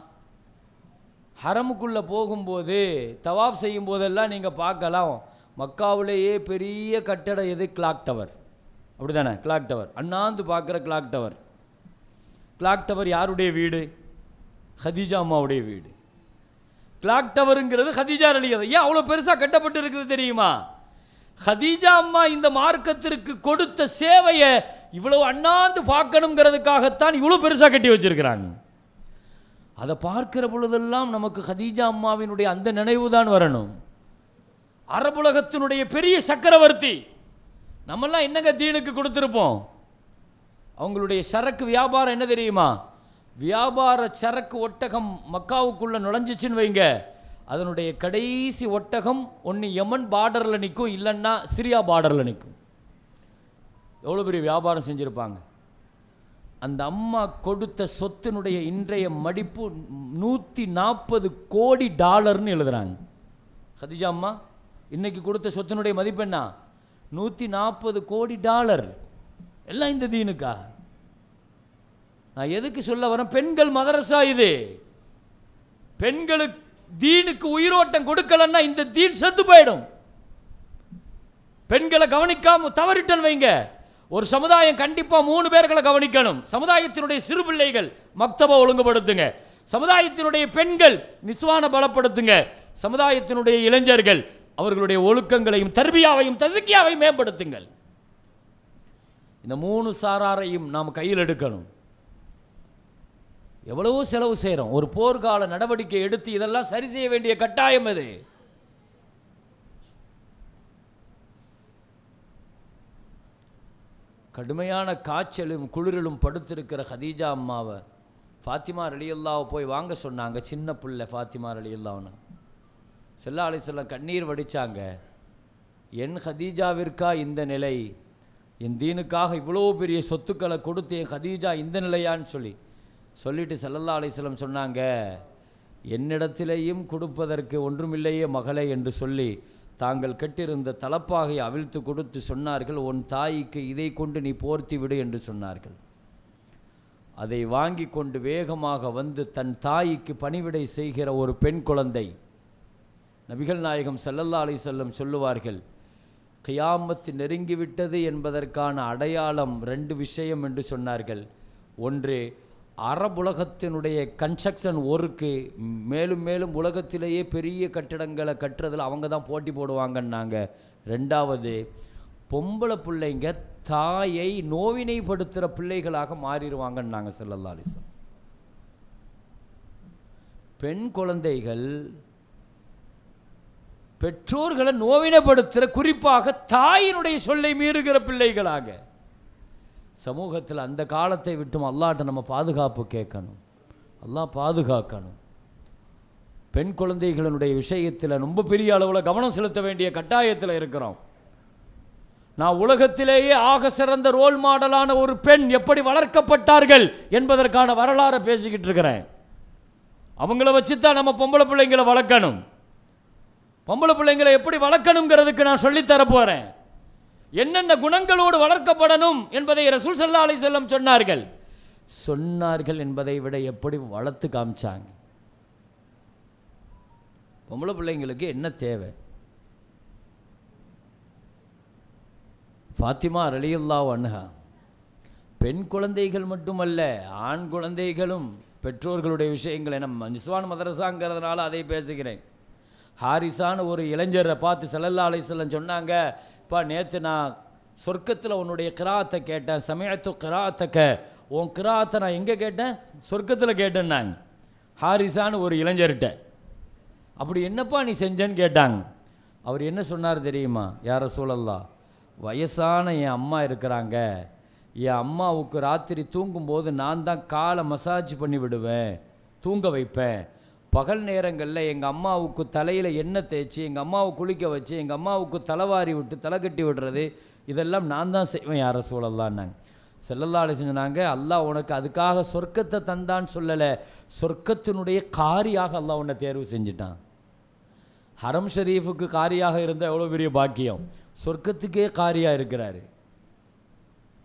ஹரமுக்குள்ளே போகும்போது தவாப் செய்யும் போதெல்லாம் நீங்கள் பார்க்கலாம், மக்காவிலேயே பெரிய கட்டடம் எது? Clock tower. அப்படி தானே? கிளாக் டவர், அண்ணாந்து பார்க்குற கிளாக் டவர். கிளாக் டவர் யாருடைய வீடு? ஹதீஜா அம்மாவுடைய வீடு. கிளாக் டவருங்கிறது ஹதீஜா ரலியல்லாஹு. ஏன் அவ்வளோ பெருசாக கட்டப்பட்டு இருக்குது தெரியுமா? ஹதீஜா அம்மா இந்த மார்க்கத்திற்கு கொடுத்த சேவையை இவ்வளவு அண்ணாந்து பார்க்கணுங்கிறதுக்காகத்தான் இவ்வளோ பெருசாக கட்டி வச்சிருக்கிறாங்க. அதை பார்க்கிற பொழுதெல்லாம் நமக்கு ஹதீஜா அம்மாவினுடைய அந்த நினைவு தான் வரணும். அரபுலகத்தினுடைய பெரிய சக்கரவர்த்தி. நம்மெல்லாம் என்னங்க தீனுக்கு கொடுத்துருப்போம்? அவங்களுடைய சரக்கு வியாபாரம் என்ன தெரியுமா? வியாபார சரக்கு ஒட்டகம் மக்காவுக்குள்ளே நுழைஞ்சிச்சின்னு வைங்க, அதனுடைய கடைசி ஒட்டகம் ஒன்று யமன் பார்டரில் நிற்கும், இல்லைன்னா சிரியா பார்டரில் நிற்கும். எவ்வளோ பெரிய வியாபாரம் செஞ்சுருப்பாங்க. அந்த அம்மா கொடுத்த சொத்தினுடைய இன்றைய மதிப்பு $140 கோடி எழுதுறாங்க. ஹதீஜா அம்மா இன்னைக்கு கொடுத்த சொத்தினுடைய மதிப்பு என்ன? $140 கோடி. எல்லாம் இந்த தீனுக்கா? நான் எதுக்கு சொல்ல வரேன்? பெண்கள் மதரசா இது. பெண்களுக்கு தீனுக்கு உயிரோட்டம் கொடுக்கலன்னா இந்த தீன் செத்து போயிடும். பெண்களை கவனிக்காம தவறிட்டன் வைங்க, ஒரு சமுதாயம் கண்டிப்பா 3 பேர்களை கவனிக்கணும். சமுதாயத்தினுடைய சிறு பிள்ளைகள் மக்தபா ஒழுங்குபடுத்துங்க, சமுதாயத்தினுடைய பெண்கள் நிஸ்வான பலப்படுத்துங்க, சமுதாயத்தினுடைய இளைஞர்கள் அவர்களுடைய ஒழுக்கங்களையும் தர்பியாவையும் தஸ்கியாவையும் மேம்படுத்துங்கள். இந்த 3 சாராரையும் நாம் கையில் எடுக்கணும். எவ்வளவோ செலவு செய்கிறோம். ஒரு போர்க்கால நடவடிக்கை எடுத்து இதெல்லாம் சரி செய்ய வேண்டிய கட்டாயம் அது. கடுமையான காய்ச்சலும் குளிரிலும் படுத்திருக்கிற ஹதீஜா அம்மாவை ஃபாத்திமா ரலியல்லாஹு போய் வாங்க சொன்னாங்க. சின்ன பிள்ளை ஃபாத்திமா ரலியல்லாஹுன்னு ஸல்லல்லாஹு அலைஹி வஸல்லம் கண்ணீர் வடித்தாங்க. என் ஹதீஜாவிற்கா இந்த நிலை? என் தீனுக்காக இவ்வளோ பெரிய சொத்துக்களை கொடுத்து என் ஹதீஜா இந்த நிலையான்னு சொல்லிட்டு ஸல்லல்லாஹு அலைஹி வஸல்லம் சொன்னாங்க, என்னிடத்திலேயும் கொடுப்பதற்கு ஒன்றுமில்லையே மகளே என்று சொல்லி தாங்கள் கட்டிருந்த தலப்பாகை அவிழ்த்து கொடுத்து சொன்னார்கள், உன் தாய்க்கு இதை கொண்டு நீ போர்த்தி விடு என்று சொன்னார்கள். அதை வாங்கி கொண்டு வேகமாக வந்து தன் தாய்க்கு பணிவிடை செய்கிற ஒரு பெண் குழந்தை. நபிகள் நாயகம் ஸல்லல்லாஹு அலைஹி வஸல்லம் சொல்லுவார்கள், கியாமத் நெருங்கிவிட்டது என்பதற்கான அடையாளம் 2 விஷயம் என்று சொன்னார்கள். ஒன்று, அரபுலகத்தினுடைய கன்ஸ்ட்ரக்ஷன் ஒர்க்கு மேலும் மேலும் உலகத்திலேயே பெரிய கட்டிடங்களை கட்டுறதில் அவங்க தான் போட்டி போடுவாங்கன்னாங்க. 2வது, பொம்பளை பிள்ளைங்க தாயை நோவினைப்படுத்துகிற பிள்ளைகளாக மாறிடுவாங்கன்னாங்க ஸல்லல்லாஹு அலைஹி வஸல்லம். பெண் குழந்தைகள் பெற்றோர்களை நோவினைப்படுத்துகிற, குறிப்பாக தாயினுடைய சொல்லை மீறுகிற பிள்ளைகளாக சமூகத்தில் அந்த காலத்தை விட்டும் அல்லாஹ்ட்ட நம்ம பாதுகாப்பு கேட்கணும். அல்லாஹ் பாதுகாக்கணும். பெண் குழந்தைகளினுடைய விஷயத்தில் ரொம்ப பெரிய அளவில் கவனம் செலுத்த வேண்டிய கட்டாயத்தில் இருக்கிறோம். நான் உலகத்திலேயே ஆக சிறந்த ரோல் மாடலான ஒரு பெண் எப்படி வளர்க்கப்பட்டார்கள் என்பதற்கான வரலாறை பேசிக்கிட்டு இருக்கிறேன். அவங்கள வச்சு தான் நம்ம பொம்பளை பிள்ளைங்களை வளர்க்கணும். பொம்பளை பிள்ளைங்களை எப்படி வளர்க்கணுங்கிறதுக்கு நான் சொல்லித்தர போகிறேன். என்னென்ன குணங்களோடு வளர்க்கப்படணும் என்பதை ரசூல் ஸல்லல்லாஹு அலைஹி வஸல்லம் சொன்னார்கள் என்பதை விட எப்படி வளர்த்து காமிச்சாங்க. பொம்பளை பிள்ளைங்களுக்கு என்ன தேவை? ஃபாத்திமா ரலியல்லாஹு அன்ஹா பெண் குழந்தைகள் மட்டுமல்ல, ஆண் குழந்தைகளும் பெற்றோர்களுடைய விஷயங்களை நம்ம நிஸ்வான் மதரசாங்கிறதுனால அதை பேசுகிறேன். ஹாரிஸான ஒரு இளைஞரை பார்த்து ஸல்லல்லாஹு அலைஹி வஸல்லம் சொன்னாங்க, இப்போ நேற்று நான் சொர்க்கத்தில் உன்னுடைய கிராத்தை கேட்டேன், சமயத்து கிராத்தக்க, உன் கிராத்தை நான் எங்கே கேட்டேன்? சொர்க்கத்தில் கேட்டேன்னாங்க ஹாரிஸான ஒரு இளைஞர்கிட்ட. அப்படி என்னப்பா நீ செஞ்சேன்னு கேட்டாங்க. அவர் என்ன சொன்னார் தெரியுமா? யா ரசூலல்லாஹ், வயசான என் அம்மா இருக்கிறாங்க, என் அம்மாவுக்கு ராத்திரி தூங்கும்போது நான் தான் காலை மசாஜ் பண்ணி விடுவேன், தூங்க வைப்பேன். பகல் நேரங்களில் எங்கள் அம்மாவுக்கு தலையில் எண்ணெய் தேய்ச்சி எங்கள் அம்மாவை குளிக்க வச்சு எங்கள் அம்மாவுக்கு தலைவாரி விட்டு தலை கட்டி விடுறது இதெல்லாம் நான் தான் செய்வேன் யா ரசூலல்லாஹ்னாங்க. ஸல்லல்லாஹு அலைஹி சொன்னாங்க, அல்லாஹ் உனக்கு அதுக்காக சொர்க்கத்தை தந்தான்னு சொல்லலை, சொர்க்கத்தினுடைய காரியாக அல்லாஹ் உன்னை தேர்வு செஞ்சிட்டான். ஹரம் ஷரீஃபுக்கு காரியாக இருந்தால் எவ்வளோ பெரிய பாக்கியம், சொர்க்கத்துக்கே காரியாக இருக்கிறாரு.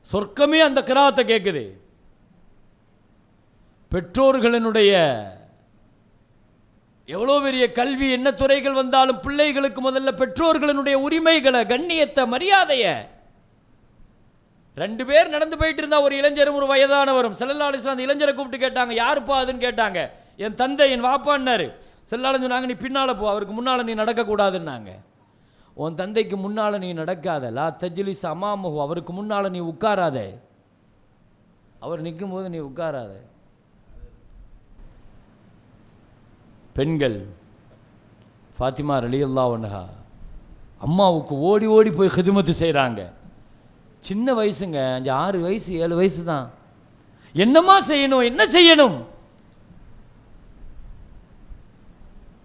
சொர்க்கமே அந்த கிராத்தை கேட்குது. பெற்றோர்களினுடைய எவ்வளோ பெரிய கல்வி, என்ன துறைகள் வந்தாலும் பிள்ளைகளுக்கு முதல்ல பெற்றோர்களினுடைய உரிமைகளை, கண்ணியத்தை, மரியாதையை. 2 பேர் நடந்து போயிட்டு இருந்தா, ஒரு இளைஞரும் ஒரு வயதானவரும். ஸல்லல்லாஹு அலைஹி வஸல்லம் அந்த இளைஞரை கூப்பிட்டு கேட்டாங்க, யாருப்பா அதுன்னு கேட்டாங்க. என் தந்தை, என் வாப்பான்னாரு. ஸல்லல்லாஹு அலைஹி சொன்னாங்க, நீ பின்னால் போ, அவருக்கு முன்னால் நீ நடக்கக்கூடாதுன்னாங்க. உன் தந்தைக்கு முன்னால் நீ நடக்காத, லா தஜ்லிஸ் அமாமஹு, அவருக்கு முன்னால் நீ உட்காராத, அவர் நிற்கும் போது நீ உட்காராத. பெண்கள் ஃபாத்திமா ரலியல்லாஹு அன்ஹா அம்மாவுக்கு ஓடி ஓடி போய் ஹிதுமத்து செய்கிறாங்க. சின்ன வயசுங்க, 5, 6 வயசு 7 வயசு தான். என்னம்மா செய்யணும், என்ன செய்யணும்?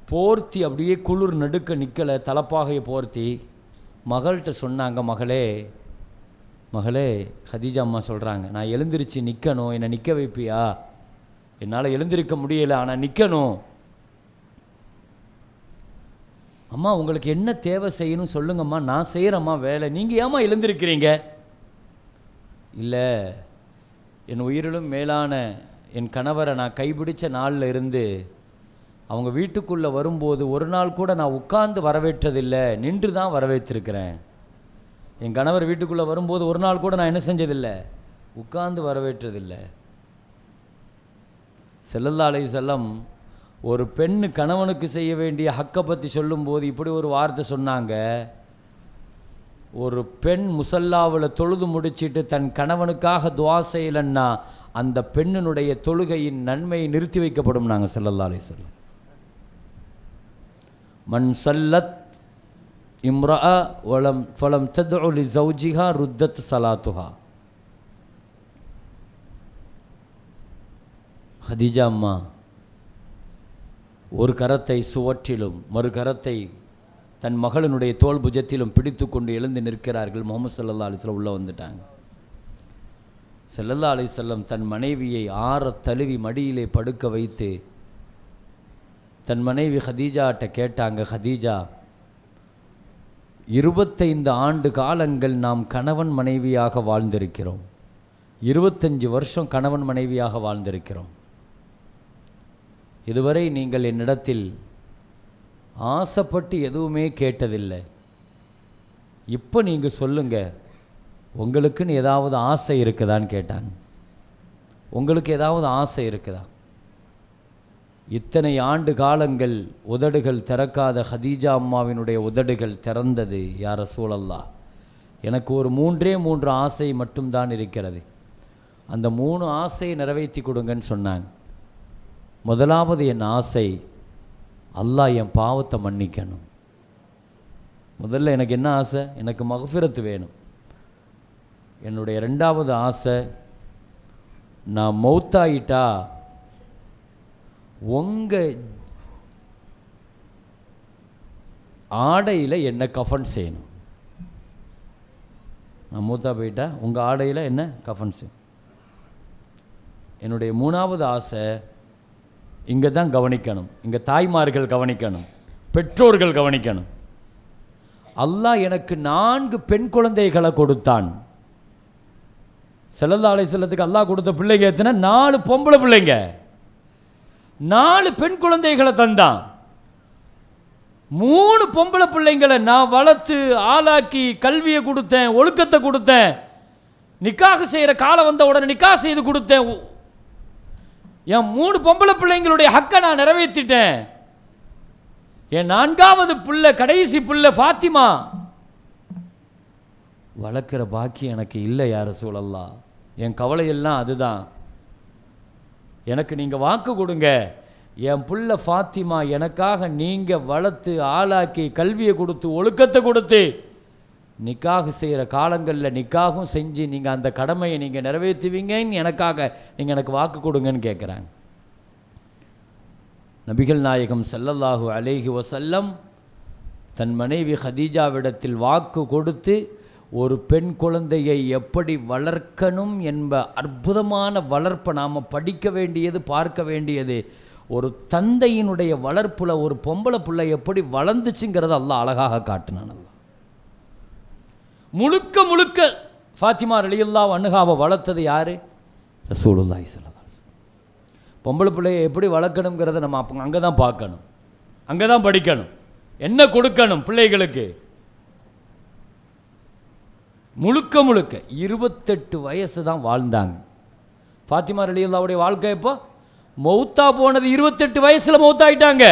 போர்த்தி அப்படியே குளிர் நடுக்க நிற்கலை, தலப்பாகையை போர்த்தி மகள்கிட்ட சொன்னாங்க, மகளே மகளே, ஹதீஜா அம்மா சொல்கிறாங்க, நான் எழுந்திருச்சு நிற்கணும், என்னை நிற்க வைப்பியா? என்னால் எழுந்திருக்க முடியலை, ஆனால் நிற்கணும். அம்மா உங்களுக்கு என்ன தேவை செய்யணும் சொல்லுங்கம்மா, நான் செய்கிறேம்மா வேலை, நீங்கள் ஏம்மா எழுந்திருக்கிறீங்க? இல்லை, என் உயிரிலும் மேலான என் கணவரை நான் கைப்பிடிச்ச நாளில் இருந்து அவங்க வீட்டுக்குள்ளே வரும்போது ஒரு நாள் கூட நான் உட்கார்ந்து வரவேற்றதில்லை, நின்று தான் வரவேற்றிருக்கிறேன். என் கணவர் வீட்டுக்குள்ளே வரும்போது ஒரு நாள் கூட நான் என்ன செஞ்சதில்லை, உட்கார்ந்து வரவேற்றதில்லை. ஸல்லல்லாஹு அலைஹி வஸல்லம் ஒரு பெண்ணு கணவனுக்கு செய்ய வேண்டிய ஹக்கை பற்றி சொல்லும்போது இப்படி ஒரு வார்த்தை சொன்னாங்க, ஒரு பெண் முசல்லாவில் தொழுது முடிச்சிட்டு தன் கணவனுக்காக துவா செய்யலன்னா அந்த பெண்ணினுடைய தொழுகையின் நன்மை நிறுத்தி வைக்கப்படும். நாங்கள் ஸல்லல்லாஹு அலைஹி வஸல்லம், மன் சல்லத் இம்ரஅ வலம் ஃபலம் தத்உ லி ஜௌஜிஹா ருத்தத் ஸலாத்துஹா. ஹதீஜா அம்மா ஒரு கரத்தை சுவற்றிலும் மறு கரத்தை தன் மகளினுடைய தோல் புஜத்திலும் பிடித்து கொண்டு எழுந்து நிற்கிறார்கள். முஹம்மது ஸல்லல்லாஹு அலைஹி வஸல்லம் உள்ளே வந்துட்டாங்க. ஸல்லல்லாஹு அலைஹி வஸல்லம் தன் மனைவியை ஆற தழுவி மடியிலே படுக்க வைத்து தன் மனைவி ஹதீஜாட்ட கேட்டாங்க, ஹதீஜா, 25 ஆண்டு காலங்கள் நாம் கணவன் மனைவியாக வாழ்ந்திருக்கிறோம், 25 வருஷம் கணவன் மனைவியாக வாழ்ந்திருக்கிறோம். இதுவரை நீங்கள் என்னிடத்தில் ஆசைப்பட்டு எதுவுமே கேட்டதில்லை. இப்போ நீங்கள் சொல்லுங்கள், உங்களுக்குன்னு ஏதாவது ஆசை இருக்குதான்னு கேட்டாங்க. உங்களுக்கு ஏதாவது ஆசை இருக்குதா? இத்தனை ஆண்டு காலங்கள் உதடுகள் திறக்காத ஹதீஜா அம்மாவினுடைய உதடுகள் திறந்தது. யா ரசூலல்லாஹ், எனக்கு ஒரு 3 ஆசை மட்டும்தான் இருக்கிறது, அந்த 3 ஆசையை நிறைவேற்றி கொடுங்கன்னு சொன்னாங்க. முதலாவது என் ஆசை, அல்லாஹ் என் பாவத்தை மன்னிக்கணும். முதல்ல எனக்கு என்ன ஆசை? எனக்கு மக்ஃபிரத்து வேணும். என்னுடைய 2வது ஆசை, நான் மௌத்தாயிட்டா உங்கள் ஆடையில் என்ன கஃபன் செய்யணும். நான் மூத்தா போயிட்டா உங்கள் ஆடையில் என்ன கஃபன் செய்யணும். என்னுடைய 3வது ஆசை, இங்கே தான் கவனிக்கணும், இங்கே தாய்மார்கள் கவனிக்கணும், பெற்றோர்கள் கவனிக்கணும். அல்லாஹ் எனக்கு 4 பெண் குழந்தைகளை கொடுத்தான். ஸல்லல்லாஹு அலைஹி வஸல்லத்துக்கு அல்லாஹ் கொடுத்த பிள்ளைங்க எத்தனை? 4 பொம்பளை பிள்ளைங்க, 4 பெண் குழந்தைகளை தந்தான். 3 பொம்பளை பிள்ளைங்களை நான் வளர்த்து ஆளாக்கி கல்வியை கொடுத்தேன், ஒழுக்கத்தை கொடுத்தேன், நிக்காக செய்கிற காலம் வந்த உடனே நிக்காக செய்து கொடுத்தேன். என் 3 பொம்பளை பிள்ளைங்களுடைய ஹக்கை நான் நிறைவேற்றிட்டேன். என் 4வது பிள்ளை, கடைசி பிள்ளை ஃபாத்திமா வளர்க்குற பாக்கியம் எனக்கு இல்லை. யா ரசூலல்லாஹ், என் கவலையெல்லாம் அதுதான். எனக்கு நீங்கள் வாக்கு கொடுங்க, என் பிள்ளை ஃபாத்திமா எனக்காக நீங்கள் வளர்த்து ஆளாக்கி கல்வியை கொடுத்து ஒழுக்கத்தை கொடுத்து நிக்காக செய்கிற காலங்களில் நிக்காகும் செஞ்சு நீங்கள் அந்த கடமையை நீங்கள் நிறைவேற்றுவீங்கன்னு எனக்காக நீங்கள் எனக்கு வாக்கு கொடுங்கன்னு கேட்குறாங்க. நபிகள் நாயகம் ஸல்லல்லாஹு அலைஹி வஸல்லம் தன் மனைவி ஹதீஜாவிடத்தில் வாக்கு கொடுத்து ஒரு பெண் குழந்தையை எப்படி வளர்க்கணும் என்ப அற்புதமான வளர்ப்பை நாம் படிக்க வேண்டியது, பார்க்க வேண்டியது. ஒரு தந்தையினுடைய வளர்ப்புல ஒரு பொம்பளை பிள்ளை எப்படி வளர்ந்துச்சுங்கிறத அல்லாஹ் அழகாக காட்டினான். அல்லாஹ் முழுக்க முழுக்க ஃபாத்திமா ரலியல்லாஹு அன்ஹாவை வளர்த்தது யாரு? ரசூலுல்லாஹி ஸல்லல்லாஹு அலைஹி வஸல்லம். பொம்பளை பிள்ளையை எப்படி வளர்க்கணுங்கிறத நம்ம அப்போ அங்கே தான் பார்க்கணும், அங்கே தான் படிக்கணும். என்ன கொடுக்கணும் பிள்ளைகளுக்கு? முழுக்க முழுக்க 28 வயசு தான் வாழ்ந்தாங்க. ஃபாத்திமா ரலியல்லாஹுடைய வாழ்க்கை எப்போ? மௌத்தா போனது 28 வயசுல மௌத்தாயிட்டாங்க.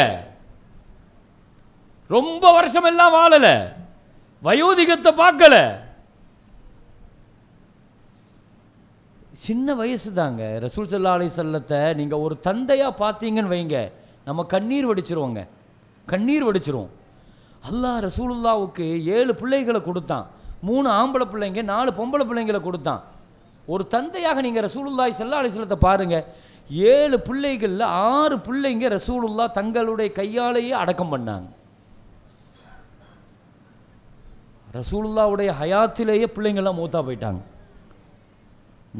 ரொம்ப வருஷம் எல்லாம் வாழல, வயோதிகத்தை பார்க்கல, சின்ன வயசு தாங்க. ரசூல் ஸல்லல்லாஹு அலைஹி வஸல்லத்தை நீங்க ஒரு தந்தையா பார்த்தீங்கன்னு வைங்க, நம்ம கண்ணீர் வடிச்சிருவோங்க, கண்ணீர் வடிச்சிருவோம். அல்லாஹ் ரசூலுல்லாவுக்கு 7 பிள்ளைகளை கொடுத்தான், 3 ஆம்பளை பிள்ளைங்க, 4 பொம்பளை பிள்ளைங்களை கொடுத்தான். ஒரு தந்தையாக நீங்க ரசூலுல்லாஹி ஸல்லல்லாஹு அலைஹி வஸல்லத்தை பாருங்க. 7 பிள்ளைகளில் 6 பிள்ளைங்க ரசூலுல்லாஹ் தங்களுடைய கையாலேயே அடக்கம் பண்ணாங்க. ரசூலுல்லாவுடைய ஹயாத்திலேயே பிள்ளைங்கள்லாம் மௌத்தா போயிட்டாங்க.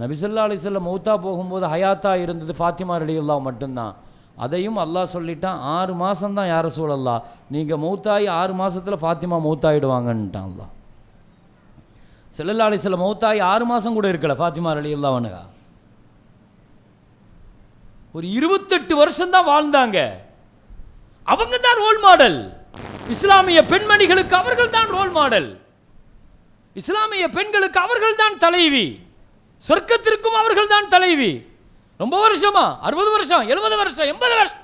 நபி ஸல்லல்லாஹு அலைஹி வஸல்லம் மௌத்தா போகும்போது ஹயாத்தா இருந்தது ஃபாத்திமா ரலியல்லாஹு மட்டும்தான். அதையும் அல்லாஹ் சொல்லிட்டான், 6 மாதம் தான் யார் ரசூலல்லாஹ், நீங்கள் மௌத்தாயி 6 மாதத்தில் ஃபாத்திமா மௌத்தாயிடுவாங்கன்ட்டான் அல்லாஹ். ஸல்லல்லாஹு அலைஹி வஸல்லம் மௌத்தாயி 6 மாதம் கூட இருக்கல ஃபாத்திமா ரலியல்லாஹு அன்ஹா. ஒரு 28 வருஷம் தான் வாழ்ந்தாங்க. அவங்க தான் ரோல் மாடல். இஸ்லாமிய பெண்மணிகளுக்கு அவர்கள் தான் ரோல் மாடல். இஸ்லாமிய பெண்களுக்கு அவர்கள் தான் தலைவி. சொர்க்கத்திற்கும் அவர்கள் தான் தலைவி. ரொம்ப வருஷமா, 60 வருஷம், 70 வருஷம், 80 வருஷம்,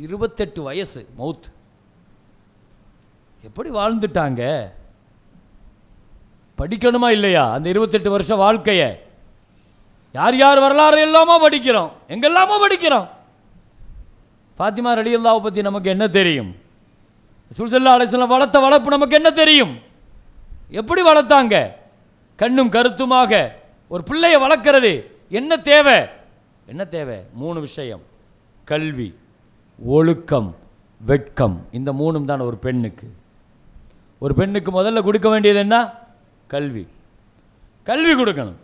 28 வயசு மௌத். எப்படி வாழ்ந்துட்டாங்க? படிக்கணுமா இல்லையா அந்த 28 வருஷம் வாழ்க்கைய? யார் யார் வரலாறு எல்லாமோ படிக்கிறோம், எங்கெல்லாமோ படிக்கிறோம். ஃபாத்திமா ரலியல்லாஹு பற்றி நமக்கு என்ன தெரியும்? ரசூல் ஸல்லல்லாஹு அலைஹி வஸல்லம் வளர்த்த வளர்ப்பு நமக்கு என்ன தெரியும்? எப்படி வளர்த்தாங்க? கண்ணும் கருத்துமாக ஒரு பிள்ளையை வளர்க்கிறது என்ன தேவை? என்ன தேவை? 3 விஷயம்: கல்வி, ஒழுக்கம், வெட்கம். இந்த 3 தான் ஒரு பெண்ணுக்கு. ஒரு பெண்ணுக்கு முதல்ல கொடுக்க வேண்டியது என்ன? கல்வி. கல்வி கொடுக்கணும்.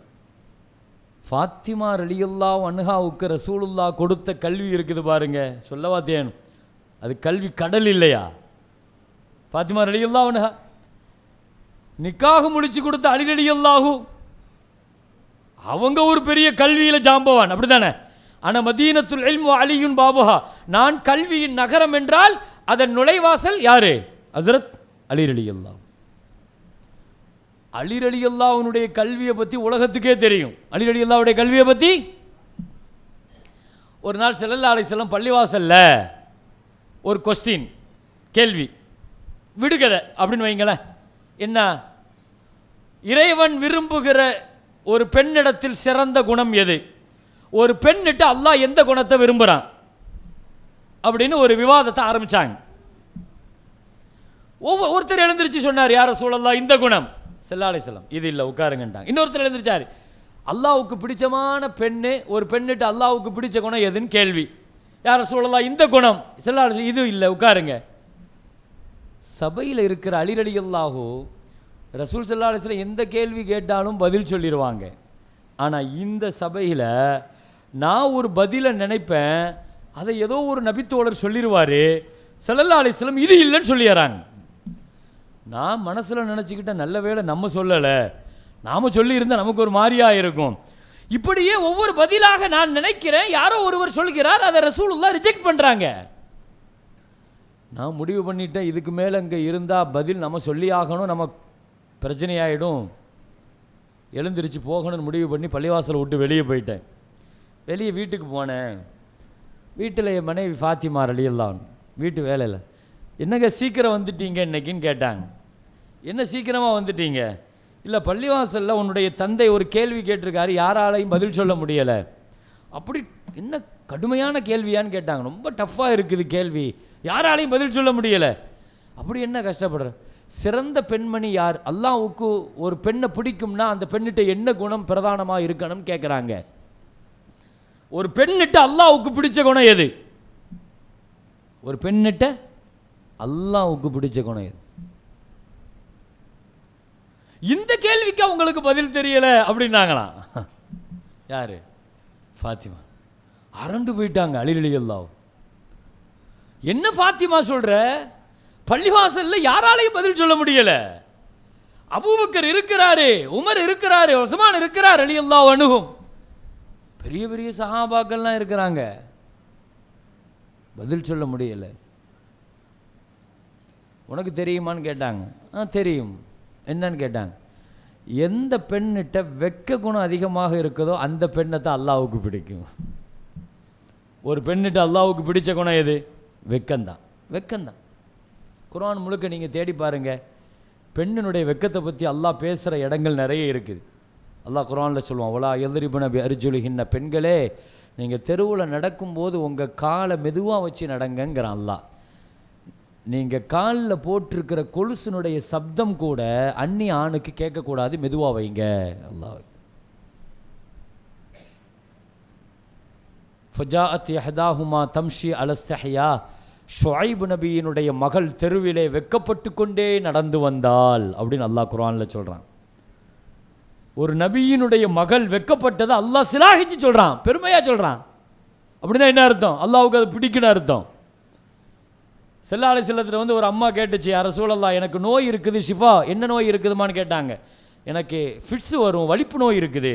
ஃபாத்திமா ரலியல்லாஹு அன்ஹாவுக்கு ரசூலுல்லாஹ் கொடுத்த கல்வி இருக்குது பாருங்க, சொல்லவா தேணும். அது கல்வி கடல் இல்லையா? ஃபாத்திமா ரலியல்லாஹு அன்ஹா நிக்காஹ் முடிச்சு கொடுத்த அலி ரலியல்லாஹு, அவங்க ஒரு பெரிய கல்வியில ஜாம்பவான், அப்படித்தானே? ஆனால் மதீனத்துல் இல்ம் வ அலியுன் பாபுஹா, நான் கல்வியின் நகரம் என்றால் அதன் நுழைவாசல் யாரு? ஹஸ்ரத் அலி ரலியல்லாஹு. அலி ரலியல்லாஹுனுடைய கல்வியை பற்றி உலகத்துக்கே தெரியும். அலி ரலியல்லாஹுடைய கல்வியை பற்றி ஒரு நாள் ஸல்லல்லாஹு அலைஹி வஸல்லம் பள்ளிவாசல்ல ஒரு கொஸ்டின், கேள்வி, விடுகதை அப்படின்னு வைங்களேன். என்ன? இறைவன் விரும்புகிற ஒரு பெண்ணிடத்தில் சிறந்த குணம் எது? ஒரு பெண்ணிட்ட அல்லாஹ் எந்த குணத்தை விரும்புகிறான் அப்படின்னு ஒரு விவாதத்தை ஆரம்பிச்சாங்க. ஒருத்தர் எழுந்திருச்சு சொன்னார், யார் ரசூலல்லாஹ் இந்த குணம். ஸல்லல்லாஹு அலைஹி வஸல்லம் இது இல்லை, உட்காருங்கன்ட்டாங்க. இன்னொருத்தர் எழுந்திருச்சார், அல்லாஹ்வுக்கு பிடிச்சமான பெண்ணு, ஒரு பெண்ணிட்ட அல்லாஹ்வுக்கு பிடிச்ச குணம் எதுன்னு கேள்வி. யார் ரசூலல்லாஹ் இந்த குணம். ஸல்லல்லாஹு அலைஹி வஸல்லம் இது இல்லை, உட்காருங்க. சபையில் இருக்கிற அலி ரலியல்லாஹு ரசூல் ஸல்லல்லாஹு அலைஹி வஸல்லம் எந்த கேள்வி கேட்டாலும் பதில் சொல்லிடுவாங்க. ஆனால் இந்த சபையில் நான் ஒரு பதிலை நினைப்பேன், அதை ஏதோ ஒரு நபித்தோழர் சொல்லிடுவார், ஸல்லல்லாஹு அலைஹி வஸல்லம் இது இல்லைன்னு சொல்லிடுறாங்க. நான் மனசில் நினச்சிக்கிட்ட நல்ல வேளை நம்ம சொல்லலை, நாம் சொல்லியிருந்தால் நமக்கு ஒரு மாதிரியாக இருக்கும். இப்படியே ஒவ்வொரு பதிலாக நான் நினைக்கிறேன், யாரோ ஒருவர் சொல்கிறார், அதை ரசூலுல்லாஹ் ரிஜெக்ட் பண்ணுறாங்க. நான் முடிவு பண்ணிட்டேன், இதுக்கு மேலே இங்கே இருந்தால் பதில் நம்ம சொல்லி ஆகணும், நம்ம பிரச்சனையாயிடும், எழுந்திரிச்சு போகணும்னு முடிவு பண்ணி பள்ளிவாசலை விட்டு வெளியே போயிட்டேன். வெளியே வீட்டுக்கு போனேன். வீட்டில் என் மனைவி ஃபாத்திமா ரலியல்லாஹு வீட்டு வேலையில், என்னங்க சீக்கிரம் வந்துட்டீங்க இன்னைக்குன்னு கேட்டாங்க. என்ன சீக்கிரமாக வந்துட்டீங்க? இல்லை, பள்ளிவாசலில் உன்னுடைய தந்தை ஒரு கேள்வி கேட்டிருக்காரு, யாராலையும் பதில் சொல்ல முடியலை. அப்படி என்ன கடுமையான கேள்வியான்னு கேட்டாங்க. ரொம்ப டஃப்பாக இருக்குது கேள்வி, யாராலையும் பதில் சொல்ல முடியலை. அப்படி என்ன கஷ்டப்படுற? சிறந்த பெண்மணி யார்? அல்லாஹ்வுக்கு ஒரு பெண்ணை பிடிக்கும்னா அந்த பெண்ணிட்ட என்ன குணம் பிரதானமாக இருக்கணும்னு கேட்குறாங்க. ஒரு பெண்ணிட்ட அல்லாஹ்வுக்கு பிடிச்ச குணம் எது? ஒரு பெண்ணிட்ட அல்லாஹ்வுக்கு பிடிச்ச குணம் எது? இந்த கேள்விக்கு அவங்களுக்கு பதில் தெரியல அப்படின்னாங்களாம். யாரு? ஃபாத்திமா. அரண்டு போயிட்டாங்க அலி ரலியல்லாஹு. என்ன ஃபாத்திமா சொல்ற? பள்ளிவாசல்ல யாராலையும் பதில் சொல்ல முடியல. அபூபக்கர் இருக்கிறாரு, உமர் இருக்கிறாரு, உஸ்மான் இருக்கிறார் ரலியல்லாஹு அன்ஹும், பெரிய பெரிய சஹாபாக்கள்லாம் இருக்கிறாங்க, பதில் சொல்ல முடியல. உனக்கு தெரியுமான்னு கேட்டாங்க. தெரியும். என்னன்னு கேட்டாங்க. எந்த பெண்ணிட்ட வெக்க குணம் அதிகமாக இருக்குதோ அந்த பெண்ணை தான் அல்லாஹ்வுக்கு பிடிக்கும். ஒரு பெண்ணிட்ட அல்லாஹ்வுக்கு பிடிச்ச குணம் எது? வெக்கம்தான். வெக்கம்தான். குர்ஆன் முழுக்க நீங்கள் தேடி பாருங்க, பெண்ணினுடைய வெக்கத்தை பற்றி அல்லாஹ் பேசுகிற இடங்கள் நிறைய இருக்குது. அல்லாஹ் குர்ஆனில் சொல்லுவான், ஒலா எல்ரிபுன பி அர்ஜுலிஹின்ன, பெண்களே நீங்கள் தெருவில் நடக்கும்போது உங்கள் காலை மெதுவாக வச்சு நடங்கங்கிறான் அல்லாஹ். நீங்கள் காலில் போட்டிருக்கிற கொலுசுனுடைய சப்தம் கூட அந்நிய ஆணுக்கு கேட்கக்கூடாது, மெதுவாக வைங்க அல்லாஹ். ஃபஜாஅத் யஹ்தாஹுமா தம்ஷி அலஸ்தஹியா, ஷுஐப் நபியினுடைய மகள் தெருவிலே வெக்கப்பட்டு கொண்டே நடந்து வந்தாள் அப்படின்னு அல்லாஹ் குர்ஆனில் சொல்கிறான். ஒரு நபியினுடைய மகள் வெக்கப்பட்டதை அல்லாஹ் சிலாகிச்சு சொல்கிறான், பெருமையாக சொல்கிறான். அப்படின்னா என்ன அர்த்தம்? அல்லாஹ்வுக்கு அது பிடிக்குன்னு அர்த்தம். ஸல்லல்லாஹு அலைஹி வஸல்லம் வந்து ஒரு அம்மா கேட்டுச்சு, யா ரசூலல்லாஹ் எனக்கு நோய் இருக்குது, ஷிஃபா, என்ன நோய் இருக்குதுமான்னு கேட்டாங்க. எனக்கு ஃபிட்ஸ் வரும், வலிப்பு நோய் இருக்குது,